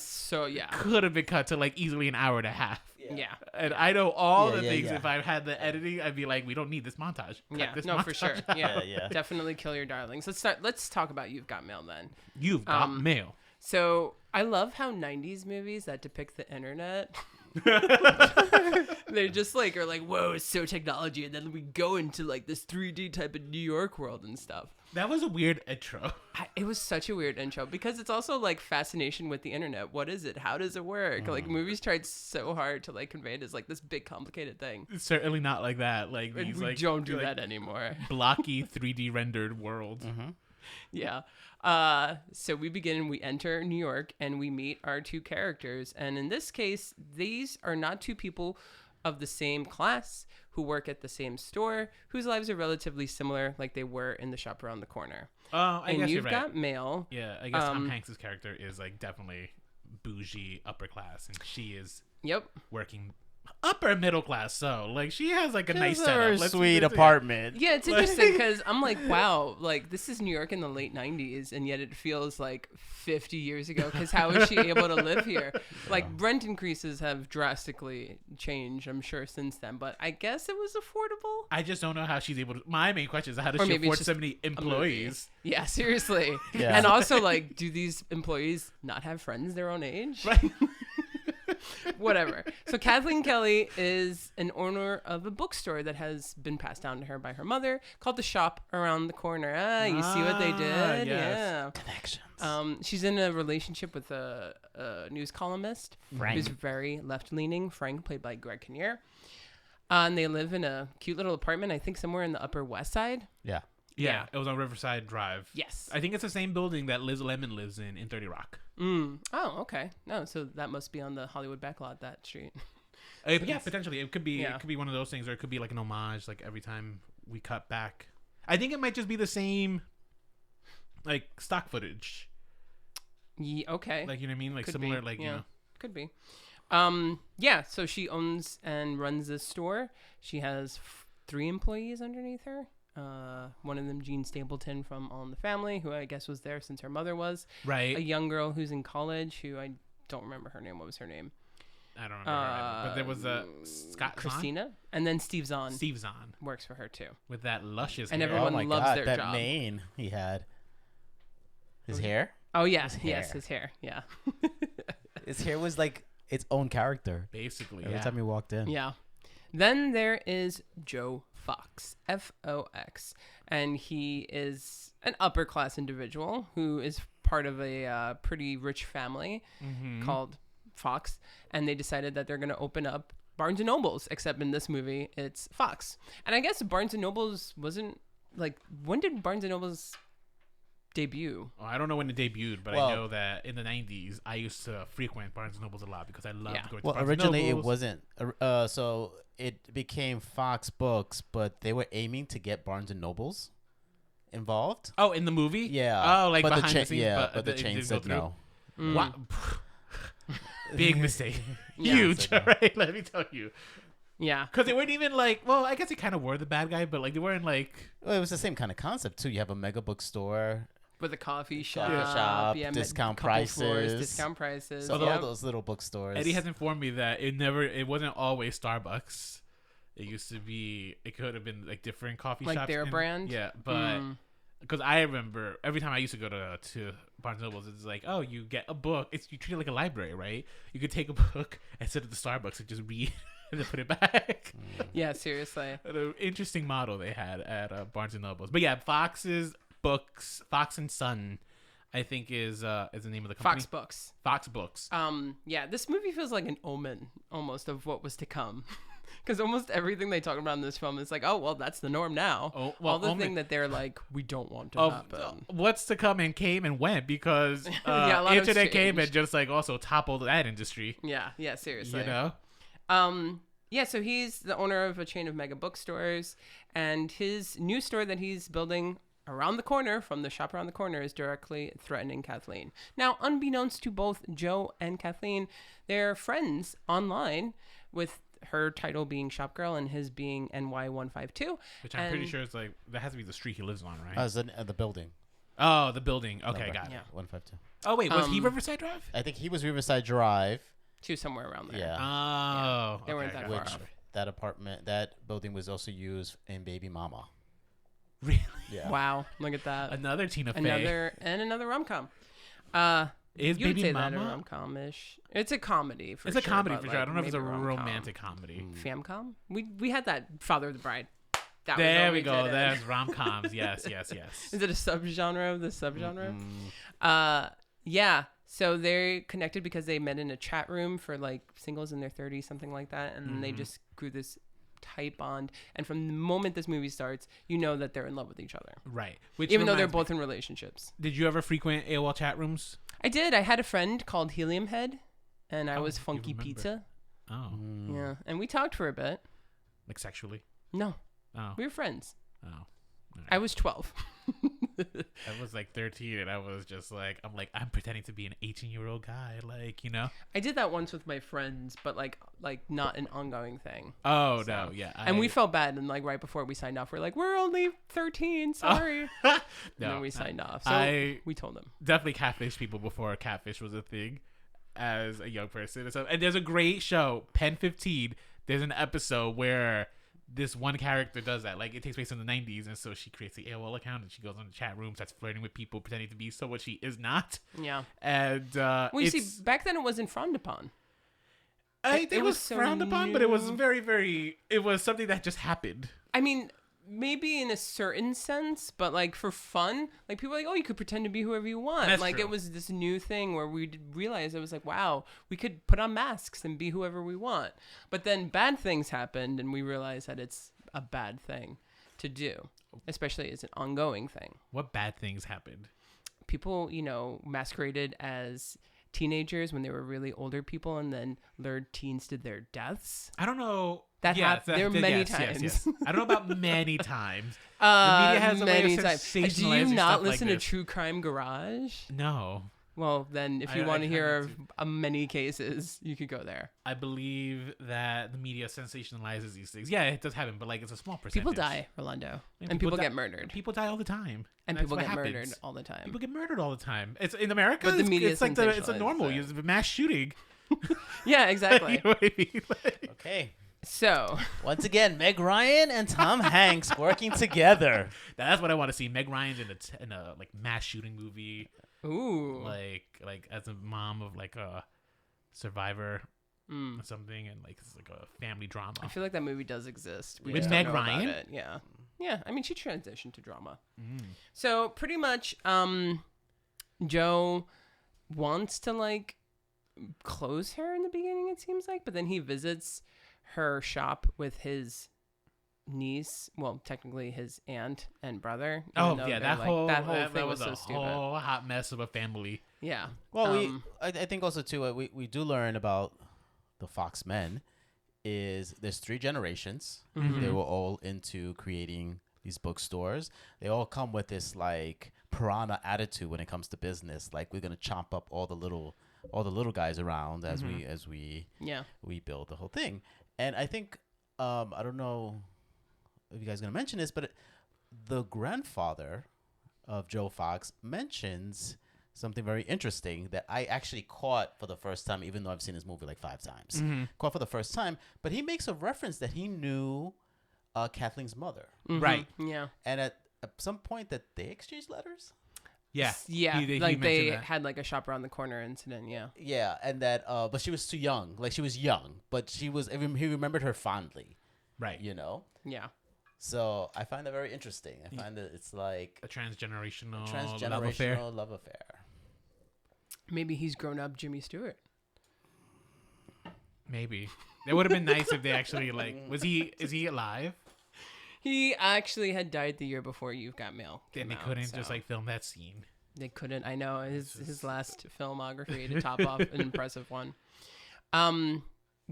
Could have been cut to like easily an hour and a half. Yeah. And I know all the things. yeah. If I had the editing, I'd be like, we don't need this montage. Cut this No, for montage sure. out. Yeah. Definitely Kill Your Darlings. Let's talk about You've Got Mail then. You've Got Mail. So I love how 90s movies that depict the internet, they just like are like, whoa, it's so technology, and then we go into like this 3D type of New York world and stuff. That was a weird intro. It was such a weird intro because it's also like fascination with the internet. What is it? How does it work? Like movies tried so hard to like convey it as like this big complicated thing. It's certainly not like that. Like And these we like don't do like, that anymore. blocky 3D rendered worlds. Yeah. So we begin and we enter New York and we meet our two characters. And in this case, these are not two people of the same class who work at the same store, whose lives are relatively similar, like they were in the shop around the corner. I And guess You've you're right. Got Mail. Yeah, I guess Tom Hanks's character is like definitely bougie upper class, and she is Yep. working upper middle class. So like she has like a nice It's setup. her Let's sweet be- apartment. Yeah, it's interesting because I'm like, wow, like this is New York in the late 90s, and yet it feels like 50 years ago. Because how is she able to live here? Like rent increases have drastically changed, I'm sure, since then. But I guess it was affordable. I just don't know how she's able to. My main question is how does Or she maybe it's afford just so many a movie. employees? Yeah, seriously. Yeah. And also, like, do these employees not have friends their own age? Right. Whatever. So Kathleen Kelly is an owner of a bookstore that has been passed down to her by her mother, called The Shop Around the Corner. Ah, you see what they did? yes. Yeah. Connections. She's in a relationship with a news columnist Frank. who's very left-leaning. Frank, played by Greg Kinnear. And they live in a cute little apartment, I think somewhere in the Upper West Side. Yeah. Yeah, it was on Riverside Drive. Yes. I think it's the same building that Liz Lemon lives in 30 Rock. Oh, okay. No, so that must be on the Hollywood backlot, that street. Yeah, potentially. It could be Yeah. it could be one of those things, or it could be like an homage, like every time we cut back. I think it might just be the same like stock footage. Yeah, okay. Like you know what I mean? Like Could similar be, like yeah. you know. Could be. Yeah, so she owns and runs this store. She has 3 employees underneath her. One of them, Jean Stapleton from All in the Family, who I guess was there since her mother was. Right. A young girl who's in college, who I don't remember her name. What was her name? I don't remember either, but there was a Scott Christina, and then Steve Zahn Zahn? Steve Zahn works for her too. with that luscious And hair. everyone Oh my loves God, their that job. mane he had. His hair? Oh yes, His yes, hair. his hair. Yeah, His hair was like its own character. basically. Every Yeah. time he walked in. yeah. Then there is Joe Fox, Fox, and he is an upper class individual who is part of a pretty rich family called Fox, and they decided that they're going to open up Barnes and Nobles, except in this movie it's Fox. And I guess Barnes and Nobles wasn't like, when did Barnes and Nobles debut? Well, I don't know when it debuted, but Well- I know that in the 90s, I used to frequent Barnes & Nobles a lot because I loved Yeah. going to Well, Barnes & originally it Nobles. wasn't. So it became Fox Books, but they were aiming to get Barnes and Nobles involved. Oh, in the movie? Yeah. Oh, like but behind the the scenes? yeah, but the it chain didn't said go through? no. Wow. Big mistake. Yeah. Huge, Said no. right? Let me tell you. Yeah. Because they weren't even like, well, I guess they kind of were the bad guy, but like they weren't like, Well, it was the same kind of concept too. You have a mega bookstore, With a coffee shop, shop, yeah, discount couple floors, prices. discount prices. so yep. all those little bookstores. Eddie has informed me that it wasn't always Starbucks. It used to be, it could have been like different coffee Like shops. their brand? Yeah, but because I remember every time I used to go to Barnes Nobles, it's like, oh, you get a book. You treat it like a library, right? You could take a book and sit at the Starbucks and just read and then put it back. Yeah, seriously. An interesting model they had at Barnes and Nobles. But yeah, Fox's books, Fox and Son, I think is the name of the company. Fox Books. Fox Books. Yeah, this movie feels like an omen almost of what was to come. Because almost everything they talk about in this film is like, oh, well, that's the norm now. Oh, well, all the omen- thing that they're like, we don't want to Of happen. what's to come and came and went because Yeah, a lot of internet came change. and just like also toppled that industry. Yeah, seriously. You know, Yeah, so he's the owner of a chain of mega bookstores, and his new store that he's building around the corner from the shop around the corner is directly threatening Kathleen. Now, unbeknownst to both Joe and Kathleen, they're friends online, with her title being Shop Girl and his being NY152. which I'm pretty And- sure is like that has to be the street he lives on, right? was in the building. Oh, the building. Okay, Number. got it. Yeah. 152. Oh wait, was he Riverside Drive? I think he was Riverside Drive. She was somewhere around there. Yeah. Oh, They weren't okay, that got far it. off. That building was also used in Baby Mama. Really? Yeah. Wow, look at that. Another Tina Fey. Another rom-com. Is You would Baby say Mama? that a rom-com-ish. It's a comedy for It's sure. a comedy but, for like, sure. I don't know if it's a maybe rom-com. romantic comedy. Famcom? We had that Father of the Bride. That was There all we go. did it. There's rom coms. Yes. Is it a subgenre of the subgenre? Yeah. So they're connected because they met in a chat room for like singles in their 30s, something like that, and then they just grew this tight bond. And from the moment this movie starts, you know that they're in love with each other, Right. Which even though they're reminds me, both in relationships. Did you ever frequent AOL chat rooms? I did. I had a friend called Helium Head, and I Oh, was you Funky remember. Pizza. Oh, Yeah, and we talked for a bit. like sexually? No, Oh, we were friends. oh. I was 12. I was like 13, and I was just like, I'm pretending to be an 18-year-old guy, like, you know. I did that once with my friends, but like not an ongoing thing. Oh So- no, yeah, And we felt bad, and like right before we signed off, we're like, we're only 13, sorry. no, And then we signed off. So I we told them. definitely catfish people before catfish was a thing as a young person. And there's a great show, Pen 15. There's an episode where this one character does that. Like, it takes place in the 90s, and so she creates the AOL account, and she goes on the chat room, starts flirting with people, pretending to be what she is not. Yeah. And Well, you see, back then it wasn't frowned upon. I think it was so frowned upon, but it was new. very, very. It was something that just happened. I mean, maybe in a certain sense, but like for fun, like people are like, oh, you could pretend to be whoever you want. That's like true. it was this new thing where we realized it was like, wow, we could put on masks and be whoever we want. But then bad things happened, and we realized that it's a bad thing to do, especially as an ongoing thing. What bad things happened? People, masqueraded as teenagers when they were really older people, and then lured teens to their deaths. I don't know. That happened. There were many yes, times. Yes. I don't know about many times. The media has a way many of times. Do you sensationalizing not stuff like listen to this. True Crime Garage? No. Well, then if you I want to try hear not of many cases, you could go there. I believe that the media sensationalizes these things. Yeah, it does happen, but like it's a small percentage. People die, Rolando. And And people die- get murdered. People die all the time. And that's people what get happens. murdered all the time. People get murdered all the time. It's in America. But the media it's like it's a sensationalizes normal. it. It's a mass shooting. Yeah, You exactly. know what I mean? Like, Okay. So, Once again, Meg Ryan and Tom Hanks working together. that's what I want to see. Meg Ryan's in a like mass shooting movie. ooh. Like as a mom of like a survivor Mm. or something, and like it's like a family drama. I feel like that movie does exist. We With just don't Meg know about Ryan? it. Yeah. Yeah, I mean, she transitioned to drama. Mm. So pretty much, Joe wants to like close her in the beginning, it seems like, but then he visits her shop with his niece. Well, technically his aunt and brother. even Oh though yeah, they're, that like, whole thing was so a stupid. whole hot mess of a family. Yeah. Well, I think also too, we do learn about the Fox men is there's 3 generations. Mhm. They were all into creating these bookstores. They all come with this like piranha attitude when it comes to business. Like we're gonna chomp up all the little guys around as we Yeah. build the whole thing. And I think I don't know if you guys are gonna mention this, but the grandfather of Joe Fox mentions something very interesting that I actually caught for the first time, even though I've seen this movie like 5 times. Caught for the first time, but he makes a reference that he knew Kathleen's mother, Mhm. Right. Yeah. and at some point that they exchanged letters. Yeah. Yeah. He like mentioned they that. had like a shop around the corner incident. Yeah. Yeah, and that but she was too young. Like she was young, but he remembered her fondly. Right. You know. Yeah. So I find that very interesting. I find that it's like A transgenerational, transgenerational love affair. love affair. Maybe he's grown up Jimmy Stewart. Maybe. It would have been nice if they actually like is he alive? He actually had died the year before You've Got Mail. Then came they out, couldn't just so like film that scene. they couldn't. I know his last filmography to top off an impressive one.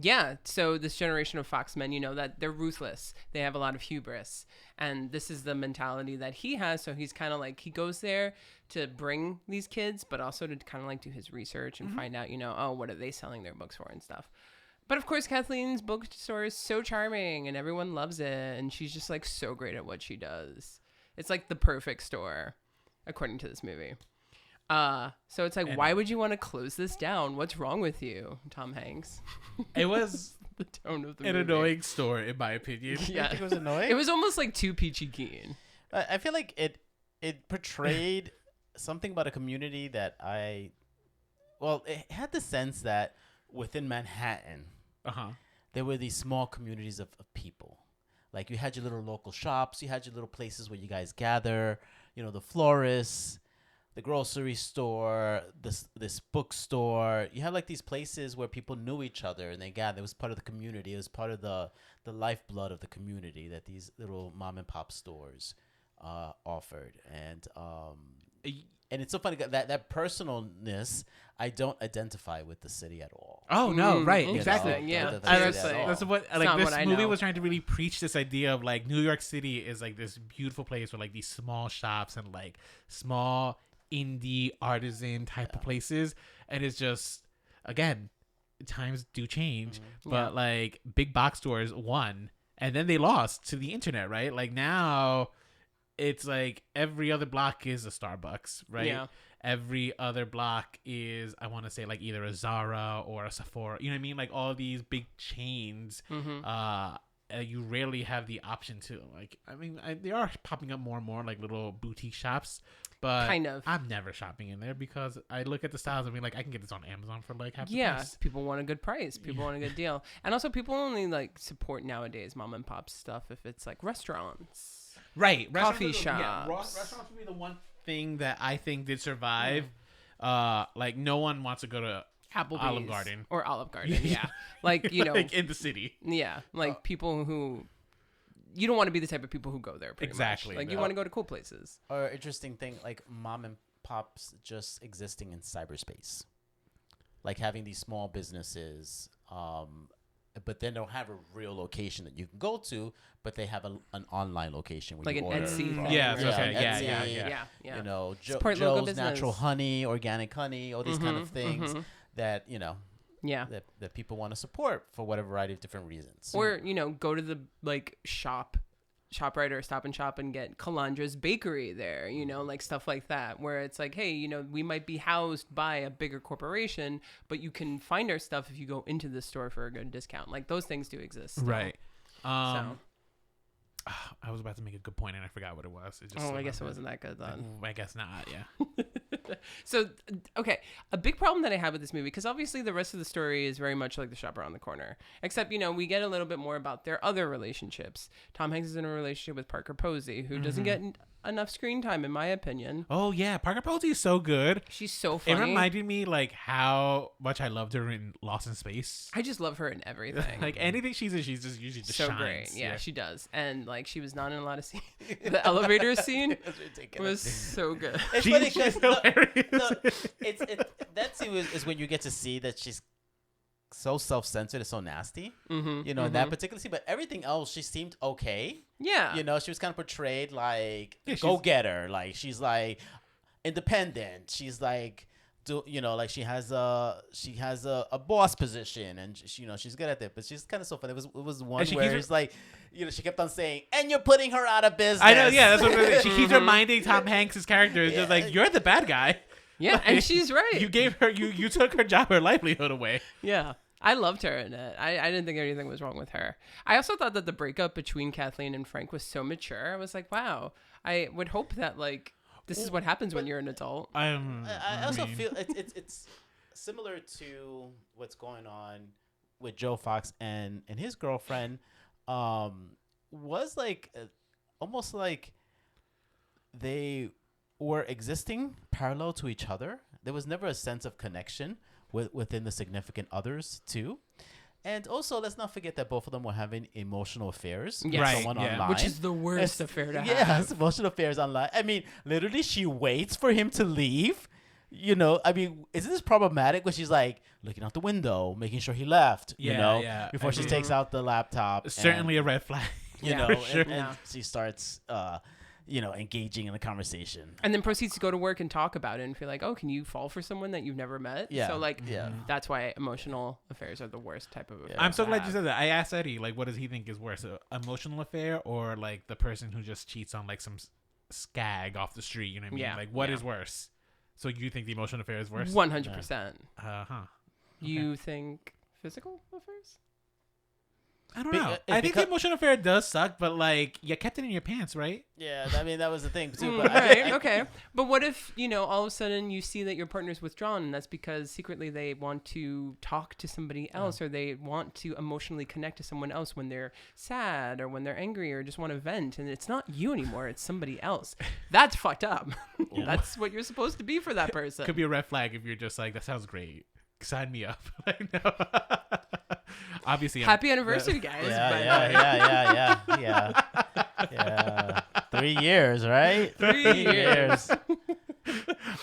Yeah. So this generation of Fox men, that they're ruthless. They have a lot of hubris, and this is the mentality that he has. So he's kind of like he goes there to bring these kids, but also to kind of like do his research and find out, oh, what are they selling their books for and stuff. But of course, Kathleen's bookstore is so charming and everyone loves it. And she's just like so great at what she does. It's like the perfect store, according to this movie. So it's like, why would you want to close this down? What's wrong with you, Tom Hanks? It was The tone of the an movie. annoying store, in my opinion. Yeah. I think it was annoying. It was almost like too peachy keen. I feel like it portrayed something about a community that it had the sense that within Manhattan, there were these small communities of people. Like you had your little local shops, you had your little places where you guys gather, the florists, the grocery store, this bookstore. You had like these places where people knew each other and they gathered. It was part of the community. It was part of the lifeblood of the community that these little mom and pop stores offered. And and it's so funny that personalness. I don't identify with the city at all. Oh no, right, You know, exactly. Yeah. That's what like not this what I movie know. was trying to really preach this idea of like New York City is like this beautiful place with like these small shops and like small indie artisan type of places, and it's just again times do change, but like big box stores won and then they lost to the internet, right? Like now it's like every other block is a Starbucks, right? Yeah. Every other block is, I want to say, like either a Zara or a Sephora. You know what I mean? Like all these big chains. You rarely have the option to like. I mean, they are popping up more and more like little boutique shops, but Kind of. I'm never shopping in there because I look at the styles and be like, I can get this on Amazon for like half the Yeah, price. people want a good price. People want a good deal. And also people only like support nowadays mom and pop stuff if it's like restaurants. Right, Coffee restaurants shops. restaurants would be the one thing that I think did survive. Like no one wants to go to Applebee's Olive Garden. or Olive Garden, yeah. Like, you know, like in the city. yeah, like people who you don't want to be the type of people who go there pretty Exactly, much. Like no. you want to go to cool places. Or interesting thing, like mom and pops just existing in cyberspace, like having these small businesses, but then don't have a real location that you can go to, but they have an online location where Like you an order Etsy from. thing. Yeah, right? okay, Etsy, Yeah. You know, Support local Joe's Natural business. Honey, Organic Honey, all these kind of things that, you know, Yeah. that people want to support for whatever variety of different reasons. Or, you know, go to the like ShopRite or Stop and Shop and get Calandra's Bakery there, you know, like stuff like that, where it's like, hey, you know, we might be housed by a bigger corporation, but you can find our stuff if you go into the store for a good discount. Like those things do exist. Still. Right. So, I was about to make a good point and I forgot what it was. It just I guess it wasn't that good then. I guess not. Yeah. So, okay, a big problem that I have with this movie, because obviously the rest of the story is very much like The Shop Around the Corner, except, you know, we get a little bit more about their other relationships. Tom Hanks is in a relationship with Parker Posey, who doesn't get enough screen time, in my opinion. Oh yeah, Parker Posey is so good. She's so It funny. reminded me like how much I loved her in Lost in Space. I just love her in everything. Like anything she's in, she's just usually just so shines. great. Yeah, she does. And like she was not in a lot of scenes. The elevator scene That's ridiculous. was so good. It's She's funny because hilarious. that scene is when you get to see that she's so self-centered and so nasty, you know, in that particular scene. But everything else, she seemed okay. Yeah. You know, she was kind of portrayed like Yeah, she's- go-getter. Like she's like independent. She's like, you know, like she has a boss position, and she, you know, she's good at it. But she's kind of so funny. It was one she where keeps- it's like, you know, she kept on saying, "And you're putting her out of business." I know. Yeah, that's what it is. She keeps reminding Tom Hanks' character is just like, you're the bad guy. Yeah, and she's right. You gave her you took her job, her livelihood away. Yeah. I loved her in it. I didn't think anything was wrong with her. I also thought that the breakup between Kathleen and Frank was so mature. I was like, wow. I would hope that like this is what happens when you're an adult. I also feel it's similar to what's going on with Joe Fox and his girlfriend. Was like almost like they were existing parallel to each other. There was never a sense of connection within the significant others too. And also, let's not forget that both of them were having emotional affairs with Yes. someone Yeah. online. Which is the worst affair to have. Yes, emotional affairs online. I mean, literally, she waits for him to leave. You know, I mean, isn't this problematic when she's like looking out the window, making sure he left, you Yeah, know, yeah. before I she mean, takes out the laptop. Certainly a red flag. You Yeah, know, for sure. and Yeah. she starts, you know, engaging in a conversation. And then proceeds to go to work and talk about it and feel like, oh, can you fall for someone that you've never met? Yeah, So like, yeah. that's why emotional affairs are the worst type of affair. I'm so to glad you have. said that. I asked Eddie, like, what does he think is worse, an emotional affair or like the person who just cheats on like some skag off the street? You know what I mean? Yeah, Like, what yeah. is worse? So you think the emotional affair is worse? 100%. Huh. You think physical affairs? I don't Be- know. it I think the beca- emotional affair does suck, but like you kept it in your pants, right? Yeah, I mean, that was the thing too. Mm, But right, okay. But what if, you know, all of a sudden you see that your partner's withdrawn and that's because secretly they want to talk to somebody else or they want to emotionally connect to someone else when they're sad or when they're angry or just want to vent and it's not you anymore, it's somebody else. That's fucked up. That's what you're supposed to be for that person. Could be a red flag if you're just like, that sounds great. Sign me up. Like, no. Obviously, Happy anniversary, guys. yeah. 3 years, right? 3 years.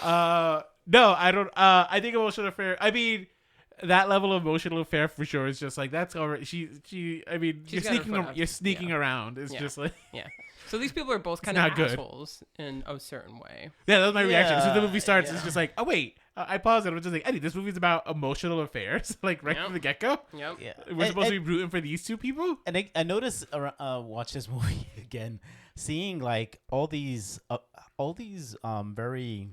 No, I don't. I think emotional affair. I mean, that level of emotional affair for sure is just like that's already. She. I mean, She's got her foot up. you're sneaking around. It's Yeah. just like Yeah. So these people are both kind not of good. assholes in a certain way. yeah, that was my reaction. So the movie starts. Yeah. It's just like, oh wait. I paused it. I was just like, Eddie, this movie's about emotional affairs. Like right Yep. from the get go. Yep. Yeah. We're supposed to be rooting for these two people. And I noticed watch this movie again, seeing like all these very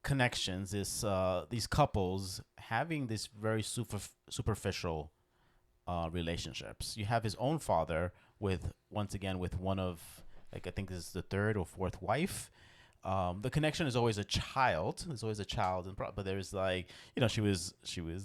connections. These couples having this very superficial relationships. You have his own father with one of like I think this is the third or fourth wife. The connection is always a child. There's always a child, but there's like she was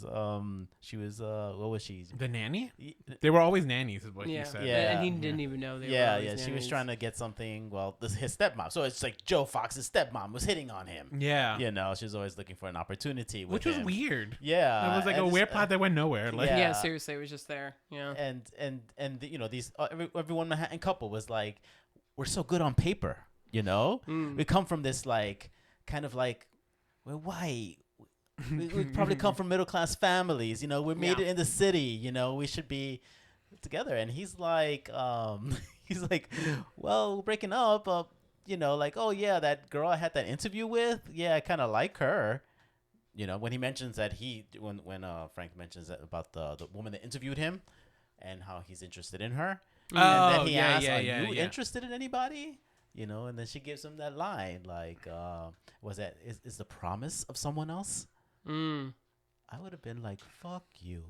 what was she? The nanny? They were always nannies, is what Yeah. he said. Yeah. And he didn't even know they were. Yeah, always yeah. She was nannies. trying to get something. Well, his stepmom. So it's like Joe Fox's stepmom was hitting on him. Yeah. She was always looking for an opportunity with Which was him. weird. Yeah, It was like and a it's- weird plot that went nowhere. Like, Yeah. Yeah, seriously, it was just there. Yeah. and these everyone Manhattan couple was like, we're so good on paper. We come from this like kind of like we're white. We probably come from middle class families. We made Yeah. it in the city. We should be together. And he's like, well, we're breaking up. Like, oh yeah, that girl I had that interview with. Yeah, I kind of like her. When he mentions that when Frank mentions that about the woman that interviewed him, and how he's interested in her, and then he asks, "Are you interested in anybody?" And then she gives him that line, like, was that is the promise of someone else? Mm. I would have been like, fuck you.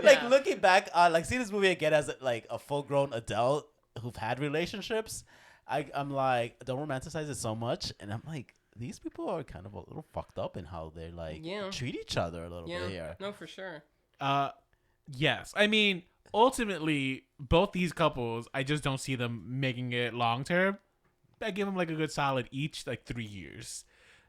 Like looking back on, like, see this movie again as like a full grown adult who've had relationships. I'm like, don't romanticize it so much, and I'm like, these people are kind of a little fucked up in how they like treat each other a little bit here. No, for sure. Yes. I mean, ultimately, both these couples, I just don't see them making it long term. I give them like a good solid each, like 3 years.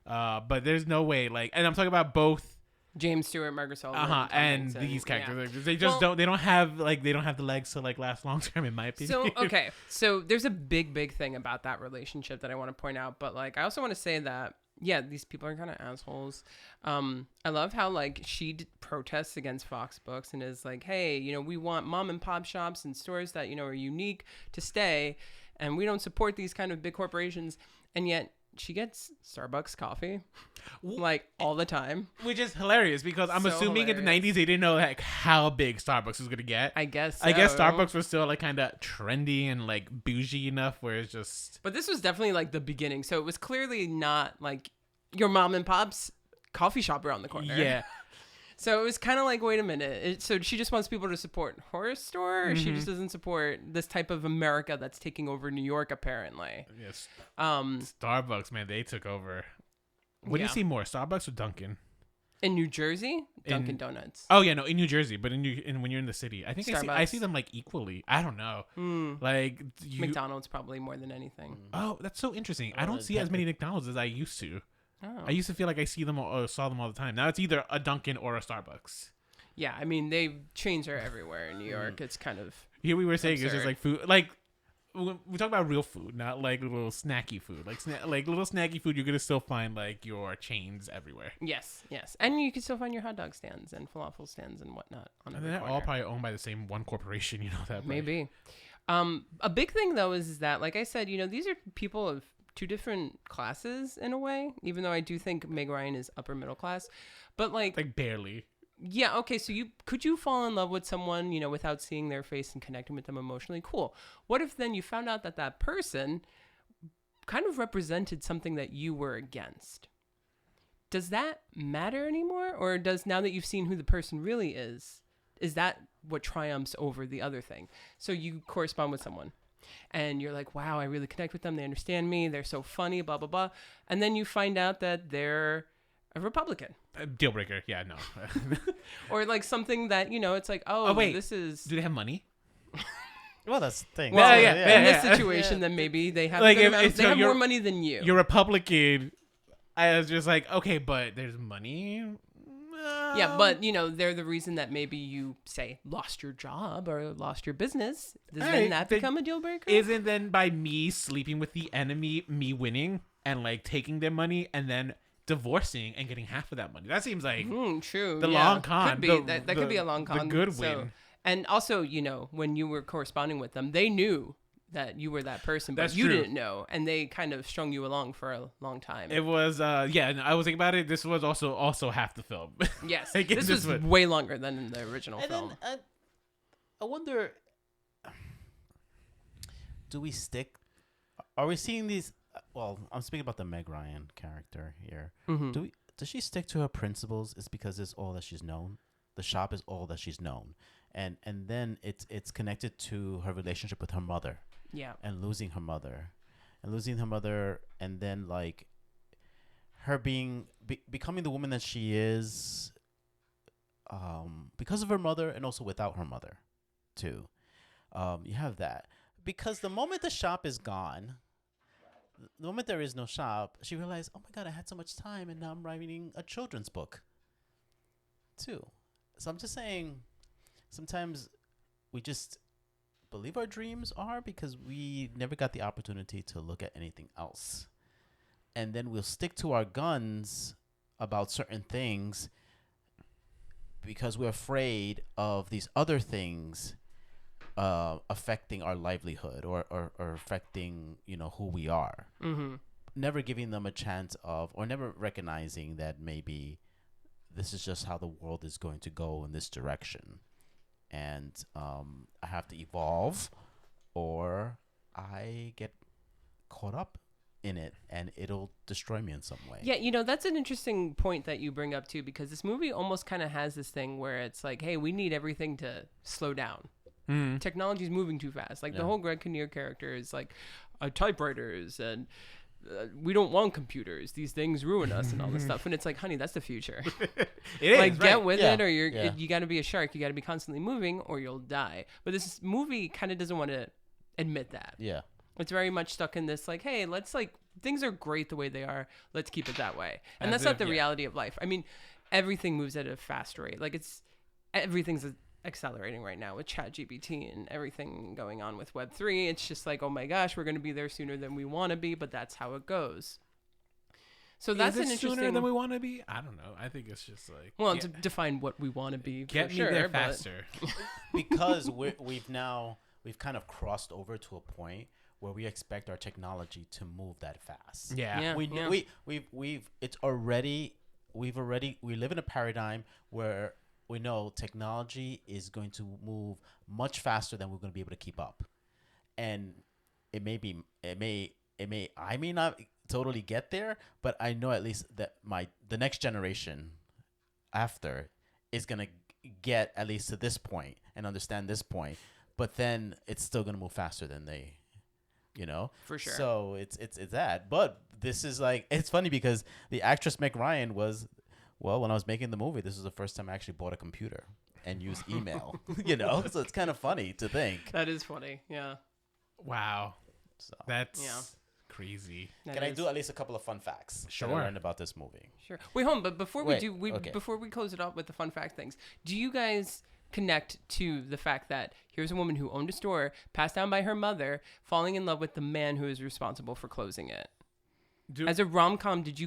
But there's no way, like, and I'm talking about both. James Stewart, Margaret Sullivan, And Tom these Hanks, characters, yeah. they just don't have the legs to like last long term, in my opinion. So there's a big thing about that relationship that I want to point out, but like I also want to say that these people are kind of assholes. I love how like she protests against Fox Books and is like, hey, we want mom and pop shops and stores that are unique to stay, and we don't support these kind of big corporations, and yet she gets Starbucks coffee like all the time, Which is hilarious because I'm So assuming in the 90s they didn't know like how big Starbucks was gonna get. I guess Starbucks was still like kind of trendy and like bougie enough where it's just. But this was definitely like the beginning, so it was clearly not like your mom and pop's coffee shop around the corner. Yeah. So it was kind of like, wait a minute. So she just wants people to support horror store, or she just doesn't support this type of America that's taking over New York, apparently. Yes. Um, Starbucks, man, they took over. What do you see more, Starbucks or Dunkin'? In New Jersey, Dunkin' Donuts. Oh yeah, no, in New Jersey, but in when you're in the city, I think I see Starbucks. them like equally. I don't know. Like McDonald's probably more than anything. Oh, that's so interesting. I don't see as many McDonald's as I used to. Oh. I used to feel like I saw them all the time. Now it's either a Dunkin' or a Starbucks. Yeah, I mean they chains are everywhere in New York. It's kind of Here we were saying it's absurd. just like food, like we talk about real food, not like little snacky food. Like little snacky food, you're gonna still find like your chains everywhere. yes, and you can still find your hot dog stands and falafel stands and whatnot. And they're all probably owned by the same one corporation. You know that? Right? Maybe. A big thing though is that, like I said, these are people of two different classes in a way. Even though I do think Meg Ryan is upper middle class, but like barely. Yeah, okay, so could you fall in love with someone, without seeing their face and connecting with them emotionally? Cool. What if then you found out that person kind of represented something that you were against? Does that matter anymore? Or does, now that you've seen who the person really is that what triumphs over the other thing? So you correspond with someone and you're like, wow, I really connect with them. They understand me. They're so funny, blah, blah, blah. And then you find out that they're a Republican. Deal breaker. Yeah, no. Or like something that, it's like, oh wait, this is... Do they have money? Well, that's the thing. Well, yeah. In this situation, then maybe they have, Like, they have more money than you. You're Republican. I was just like, okay, but there's money. Yeah, but they're the reason that maybe you say lost your job or lost your business. Does then that become a deal breaker? Isn't then by me sleeping with the enemy, me winning and like taking their money and then divorcing and getting half of that money? That seems like true. the long con. Could be that could be a long con. The good win. And also, when you were corresponding with them, they knew that you were that person, but That's you true. didn't know, and they kind of strung you along for a long time. It was and I was thinking about it. This was also half the film. Yes, Like, this was way longer than in the original film. Then, I wonder, do we stick? Are we seeing these? Well, I'm speaking about the Meg Ryan character here. Mm-hmm. Does she stick to her principles? Is because it's all that she's known. The shop is all that she's known, and then it's connected to her relationship with her mother. Yeah. And losing her mother, and then like her becoming the woman that she is, because of her mother and also without her mother, too. You have that because the moment the shop is gone, the moment there is no shop, she realized, oh my God, I had so much time, and now I'm writing a children's book, too. So I'm just saying, sometimes we just believe our dreams are because we never got the opportunity to look at anything else. And then we'll stick to our guns about certain things because we're afraid of these other things affecting our livelihood or affecting, who we are. Mm-hmm. Never giving them a chance of, or never recognizing that maybe this is just how the world is going to go in this direction. And I have to evolve, or I get caught up in it, and it'll destroy me in some way. Yeah, that's an interesting point that you bring up too, because this movie almost kind of has this thing where it's like, hey, we need everything to slow down. Technology is moving too fast. Like the whole Greg Kinnear character is like, typewriters and. We don't want computers. These things ruin us and all this stuff. And it's like, honey, that's the future. It is, like, get right. with it, or you got to be a shark. You got to be constantly moving, or you'll die. But this movie kind of doesn't want to admit that. Yeah. It's very much stuck in this, like, hey, let's things are great the way they are. Let's keep it that way. And As that's not if, the reality of life. I mean, everything moves at a fast rate. Like everything's accelerating right now with ChatGPT and everything going on with Web3. It's just like, oh my gosh, we're going to be there sooner than we want to be, but that's how it goes. So that's an interesting. Sooner than we want to be? I don't know. I think it's just like, well, to define what we want to be. Get for me sure, there but faster. Because we've kind of crossed over to a point where we expect our technology to move that fast. Yeah. We live in a paradigm where we know technology is going to move much faster than we're going to be able to keep up. And I may not totally get there, but I know at least that the next generation after is going to get at least to this point and understand this point, but then it's still going to move faster than they, for sure. So it's that. But this is like, it's funny because the actress Meg Ryan was, well, when I was making the movie, this was the first time I actually bought a computer and used email, so it's kind of funny to think. That is funny. Yeah. Wow. So That's crazy. can I do at least a couple of fun facts Sure. that I learned about this movie? Sure. Wait, hold on, but before Okay. before we close it up with the fun fact things, do you guys connect to the fact that here's a woman who owned a store, passed down by her mother, falling in love with the man who is responsible for closing it? As a rom-com, did you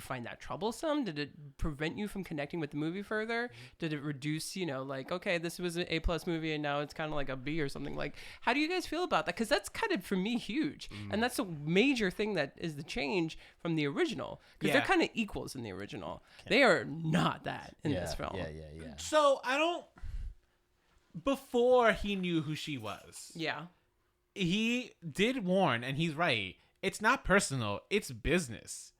find that troublesome? Did it prevent you from connecting with the movie further? Did it reduce, like, okay, this was an A+ movie and now it's kind of like a B or something? Like, how do you guys feel about that? Because that's kind of, for me, huge. And that's a major thing that is the change from the original. Because they're kind of equals in the original. They are not that in this film. Yeah. So before he knew who she was, he did warn, and he's right. It's not personal. It's business.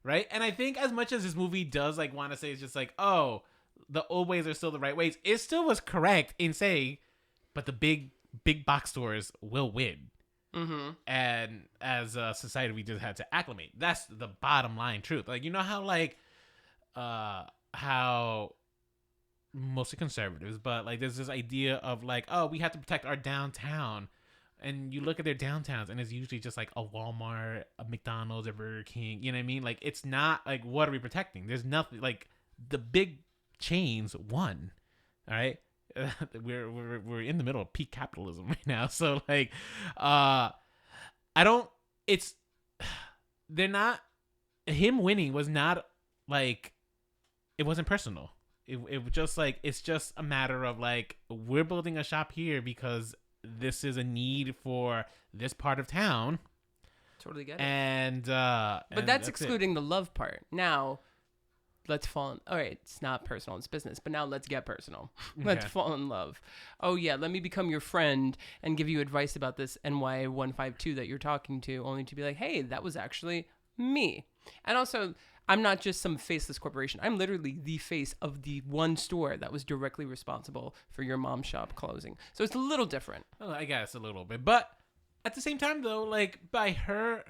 Right. And I think as much as this movie does want to say it's just like, oh, the old ways are still the right ways, it still was correct in saying, but the big box stores will win. Mm-hmm. And as a society, we just had to acclimate. That's the bottom line truth. Like, how mostly conservatives, but there's this idea of oh, we have to protect our downtown. And you look at their downtowns, and it's usually just a Walmart, a McDonald's, a Burger King. You know what I mean? It's not what are we protecting? There's nothing the big chains won. All right. We're in the middle of peak capitalism right now. So like, they're not, him winning was not like, it wasn't personal. It was just like, it's just a matter of like, we're building a shop here because this is a need for this part of town. Totally get it. But that's excluding the love part. Now, let's fall in. All right, it's not personal, it's business. But now let's get personal. Let's fall in love. Oh, yeah, let me become your friend and give you advice about this NY152 that you're talking to, only to be like, hey, that was actually me. And also, I'm not just some faceless corporation. I'm literally the face of the one store that was directly responsible for your mom's shop closing. So it's a little different. Well, I guess a little bit. But at the same time, though, like, by her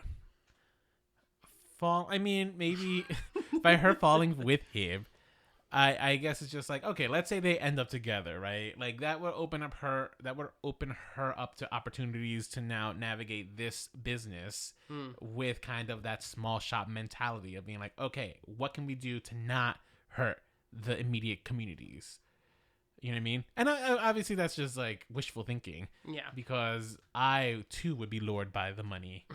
maybe by her falling with him, I guess it's just like, okay, let's say they end up together, right? Like that would open her up to opportunities to now navigate this business with kind of that small shop mentality of being like, okay, what can we do to not hurt the immediate communities? You know what I mean? And obviously that's just like wishful thinking. Yeah. Because I too would be lured by the money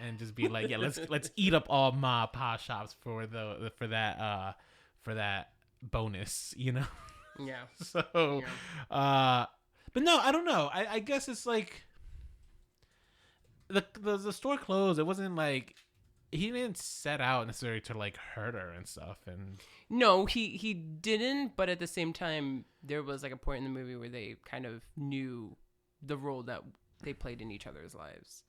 and just be like, yeah, let's eat up all ma pa shops for that bonus, you know? Yeah. So, yeah. But no, I don't know. I guess it's like the store closed. It wasn't like he didn't set out necessarily to like hurt her and stuff. And no, he didn't. But at the same time, there was like a point in the movie where they kind of knew the role that they played in each other's lives.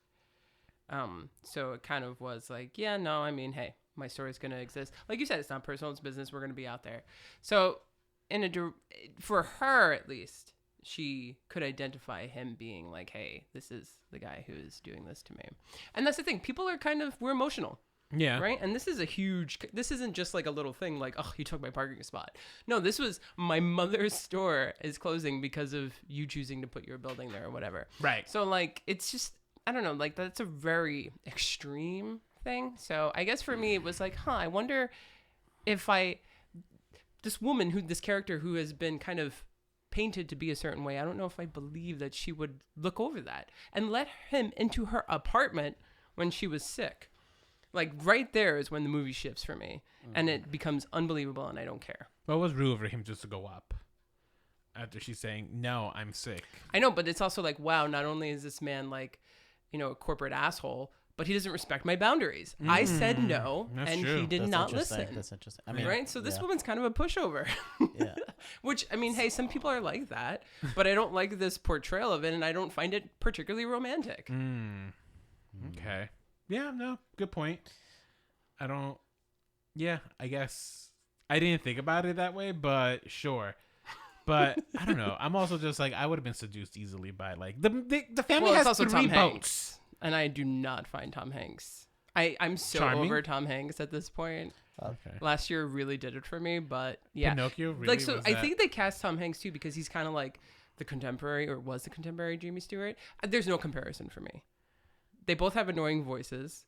So it kind of was like, yeah, no, I mean, hey, my story is going to exist. Like you said, it's not personal, it's business. We're going to be out there. So for her, at least, she could identify him being like, hey, this is the guy who is doing this to me. And that's the thing. People are we're emotional. Yeah. Right. And this isn't just like a little thing like, oh, you took my parking spot. No, this was my mother's store is closing because of you choosing to put your building there or whatever. Right. So like, it's just, I don't know, like that's a very extreme thing. So I guess for me, it was like, I wonder if this character who has been kind of painted to be a certain way, I don't know if I believe that she would look over that and let him into her apartment when she was sick. Like right there is when the movie shifts for me and it becomes unbelievable and I don't care. Well, it was rude for him just to go up after she's saying, no, I'm sick. I know, but it's also like, wow, not only is this man like, a corporate asshole, but he doesn't respect my boundaries. I said no, and true. he did not listen. That's interesting. I mean, right? So this woman's kind of a pushover. Yeah. Which, I mean, hey, some people are like that, but I don't like this portrayal of it, and I don't find it particularly romantic. Okay. Yeah, no, good point. I guess I didn't think about it that way, but sure. But I don't know. I'm also just like, I would have been seduced easily by like the family has also 3 boats. And I do not find Tom Hanks. I'm so charming. Over Tom Hanks at this point. Okay. Last year really did it for me, but yeah. Pinocchio really like so. I think they cast Tom Hanks too because he's kind of like the contemporary Jimmy Stewart. There's no comparison for me. They both have annoying voices,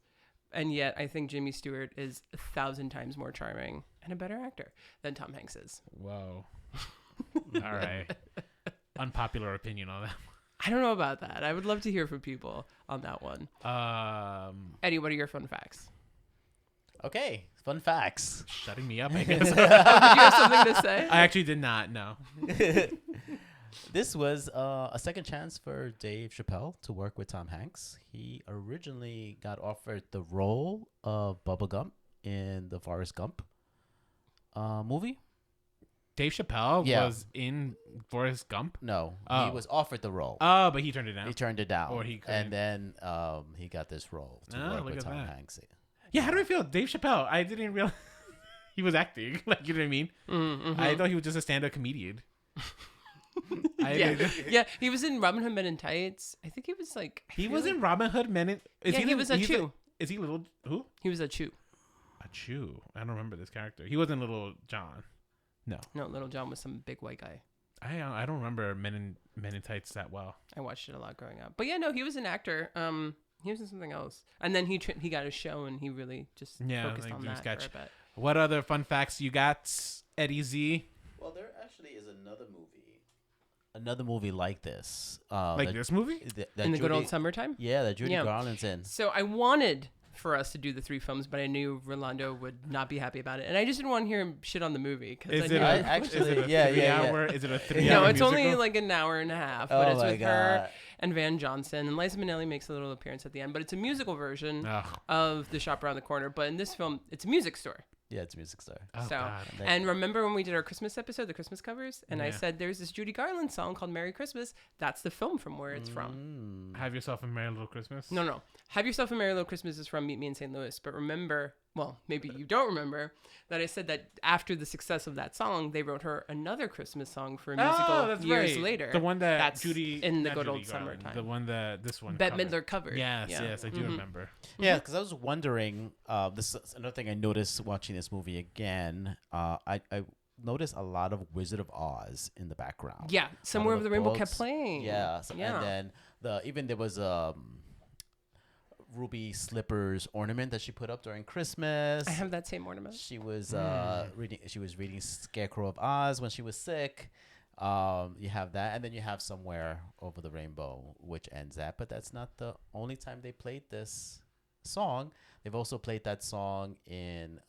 and yet I think Jimmy Stewart is 1,000 times more charming and a better actor than Tom Hanks is. Whoa. All right. Unpopular opinion on that. I don't know about that. I would love to hear from people on that one. Eddie, what are your fun facts? Okay, fun facts. Shutting me up, I guess. Did you have something to say? I actually did not, no. This was a second chance for Dave Chappelle to work with Tom Hanks. He originally got offered the role of Bubba Gump in the Forrest Gump movie. Dave Chappelle was in Forrest Gump? No, he was offered the role. Oh, but he turned it down. He turned it down. Or he couldn't. And then he got this role to work with Tom Hanks. Yeah, how do I feel? Dave Chappelle, I didn't realize he was acting. Like, you know what I mean? Mm-hmm. I thought he was just a stand-up comedian. Yeah, he was in Robin Hood Men in Tights. I think he was like... He was in Robin Hood Men in... he was a Chew. Is he Little... Who? He was a Chew. A Chew? I don't remember this character. He wasn't Little John. No, Little John was some big white guy. I don't remember Men in Tights that well. I watched it a lot growing up, but yeah, no, he was an actor. He was in something else, and then he got a show, and he really just focused on that for a bit. What other fun facts you got? Eddie Z. Well, there actually is another movie like this. Like this movie? In the good old summertime? Yeah, that Judy Yeah. Garland's in. So I wanted for us to do the 3 films, but I knew Rolando would not be happy about it. And I just didn't want to hear him shit on the movie. Is I it knew actually, a yeah, 3 yeah. hour? Is it a 3 No, hour it's only musical? like an hour and a half, but Oh it's my with her God. and Van Johnson. And Liza Minnelli makes a little appearance at the end, but it's a musical version Ugh. of The Shop Around the Corner. But in this film, it's a music store. Yeah, it's a music star. Oh, So, God. and remember when we did our Christmas episode, the Christmas covers, and I Yeah. said there's this Judy Garland song called "Merry Christmas." That's the film from where it's from. Mm. Have Yourself a Merry Little Christmas. No. Have Yourself a Merry Little Christmas is from Meet Me in St. Louis. But remember, well, maybe you don't remember, that I said that after the success of that song, they wrote her another Christmas song for a musical that's years right. later. The one that That's Judy in the not good Judy old Garland, summertime. The one that this one. Bette covered. Midler covered. Yes, Yeah. yes, I do remember. Yeah, because I was wondering. This is another thing I noticed watching this movie again. I noticed a lot of Wizard of Oz in the background. Yeah, Somewhere of Over the the Rainbow kept books. playing. Yeah, Yeah. and then even there was a ruby slippers ornament that she put up during Christmas. I have that same ornament. She was reading. She was reading Scarecrow of Oz when she was sick. You have that, and then you have Somewhere Over the Rainbow, which ends that. But that's not the only time they played this song. They've also played that song in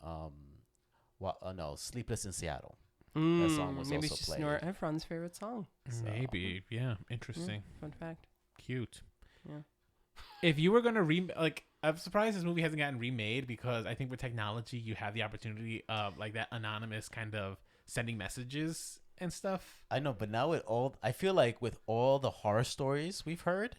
Sleepless in Seattle. That song was Maybe also it's just played. Nora Ephron's favorite song. Maybe, yeah, interesting, Fun fact. cute. Yeah. If you were gonna I'm surprised this movie hasn't gotten remade because I think with technology you have the opportunity of like that anonymous kind of sending messages and stuff. I know, but now I feel like with all the horror stories we've heard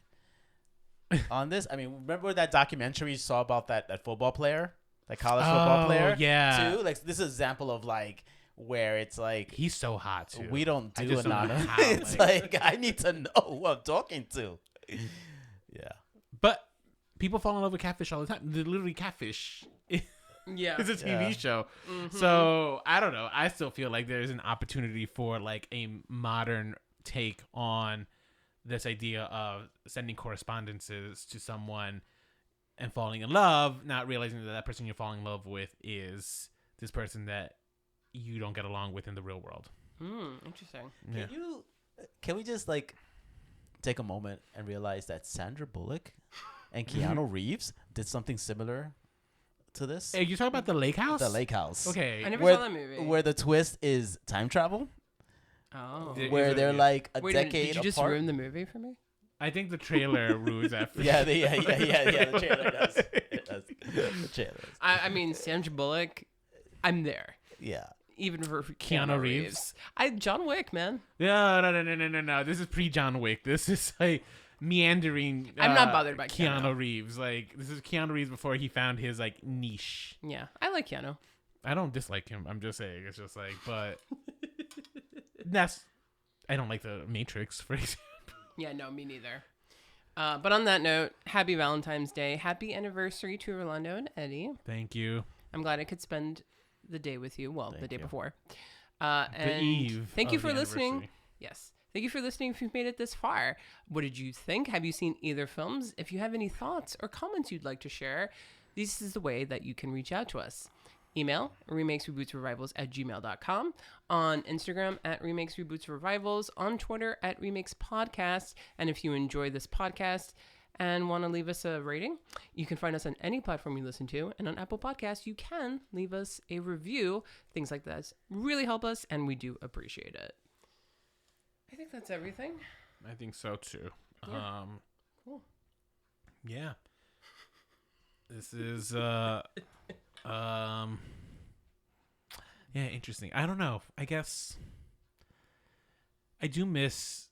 on this, I mean, remember that documentary you saw about that football player, that college football player? Yeah. Too? Like, this is an example of like where it's like He's so hot too. we don't I do just don't know anonymous. how, It's like I need to know who I'm talking to. Yeah. But people fall in love with catfish all the time. They're literally catfish. Yeah. It's a TV Yeah. show. Mm-hmm. So I don't know. I still feel like there's an opportunity for like a modern take on this idea of sending correspondences to someone and falling in love, not realizing that person you're falling in love with is this person that you don't get along with in the real world. Interesting. Yeah. Can we just like take a moment and realize that Sandra Bullock and Keanu Reeves did something similar to this? Hey, you talking about the lake house? The Lake House. Okay. I never Where, saw that movie. where the twist is time travel, Oh. Yeah. where they're like a Wait, decade did you just apart. ruin the movie for me? I think the trailer ruins that. For Yeah, the trailer does. It does. The trailer does. I mean, Sandra Bullock, I'm there. Yeah. Even for Keanu Reeves. John Wick, man. No. This is pre John Wick. This is like meandering. I'm not bothered by Keanu Keanu. Reeves. Like this is Keanu Reeves before he found his like niche. Yeah, I like Keanu. I don't dislike him. I'm just saying. It's just like, but I don't like the Matrix, for example. Yeah, no, me neither. But on that note, happy Valentine's Day. Happy anniversary to Rolando and Eddie. Thank you. I'm glad I could spend the day with you. Well, the day you. before. The And eve. thank you of for the listening. anniversary. Yes. Thank you for listening if you've made it this far. What did you think? Have you seen either films? If you have any thoughts or comments you'd like to share, this is the way that you can reach out to us. Email remakesrebootsrevivals@gmail.com, on Instagram @remakesrebootsrevivals, on Twitter @remakes_podcast. And if you enjoy this podcast and want to leave us a rating, you can find us on any platform you listen to. And on Apple Podcasts, you can leave us a review. Things like that really help us, and we do appreciate it. I think that's everything. I think so too. Yeah. Cool. Yeah. This is yeah, interesting. I don't know. I guess I do miss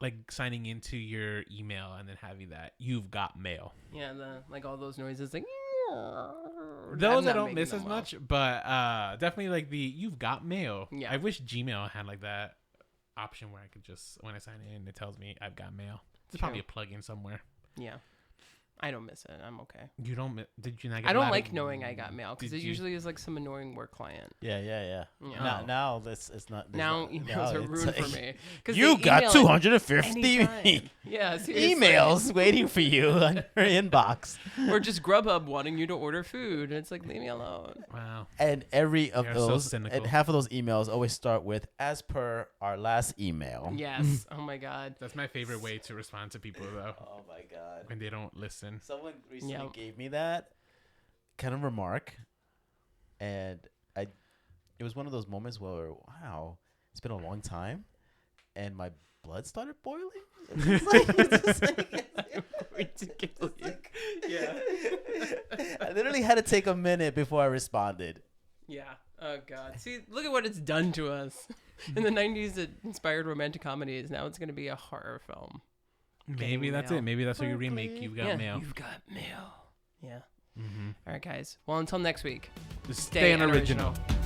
like signing into your email and then having that you've got mail. Yeah, like all those noises, like Those I don't miss as much, but definitely like the you've got mail. Yeah. I wish Gmail had like that option where I could just when I sign in it tells me I've got mail. There's probably a plugin somewhere. Yeah. I don't miss it. I'm okay. You don't? Did you not get? I don't a lot like of- knowing I got mail because Did it you- usually is like some annoying work client. Yeah. Yeah. Now this it's not. there's Now not- emails now are it's ruined for like, me. 'Cause You they got email 250 anytime. Yeah, seriously. emails waiting for you on your inbox, Or just Grubhub wanting you to order food. And it's like, leave me alone. Wow. and every of You're so those, cynical. and half of those emails always start with "as per our last email." Yes. Oh my God. That's my favorite way to respond to people though, Oh my god. when they don't listen. Someone recently Yeah. gave me that kind of remark, and it was one of those moments where, wow, it's been a long time, and my blood started boiling. It's like, Yeah. I literally had to take a minute before I responded. Yeah. Oh God. See, look at what it's done to us. In the 90s, it inspired romantic comedies. Now it's going to be a horror film. Maybe Getting that's mail. it. Maybe that's what you remake. You've got Yeah, mail. You've got mail. Yeah. Mm-hmm. All right, guys. Well, until next week. Stay on original. original.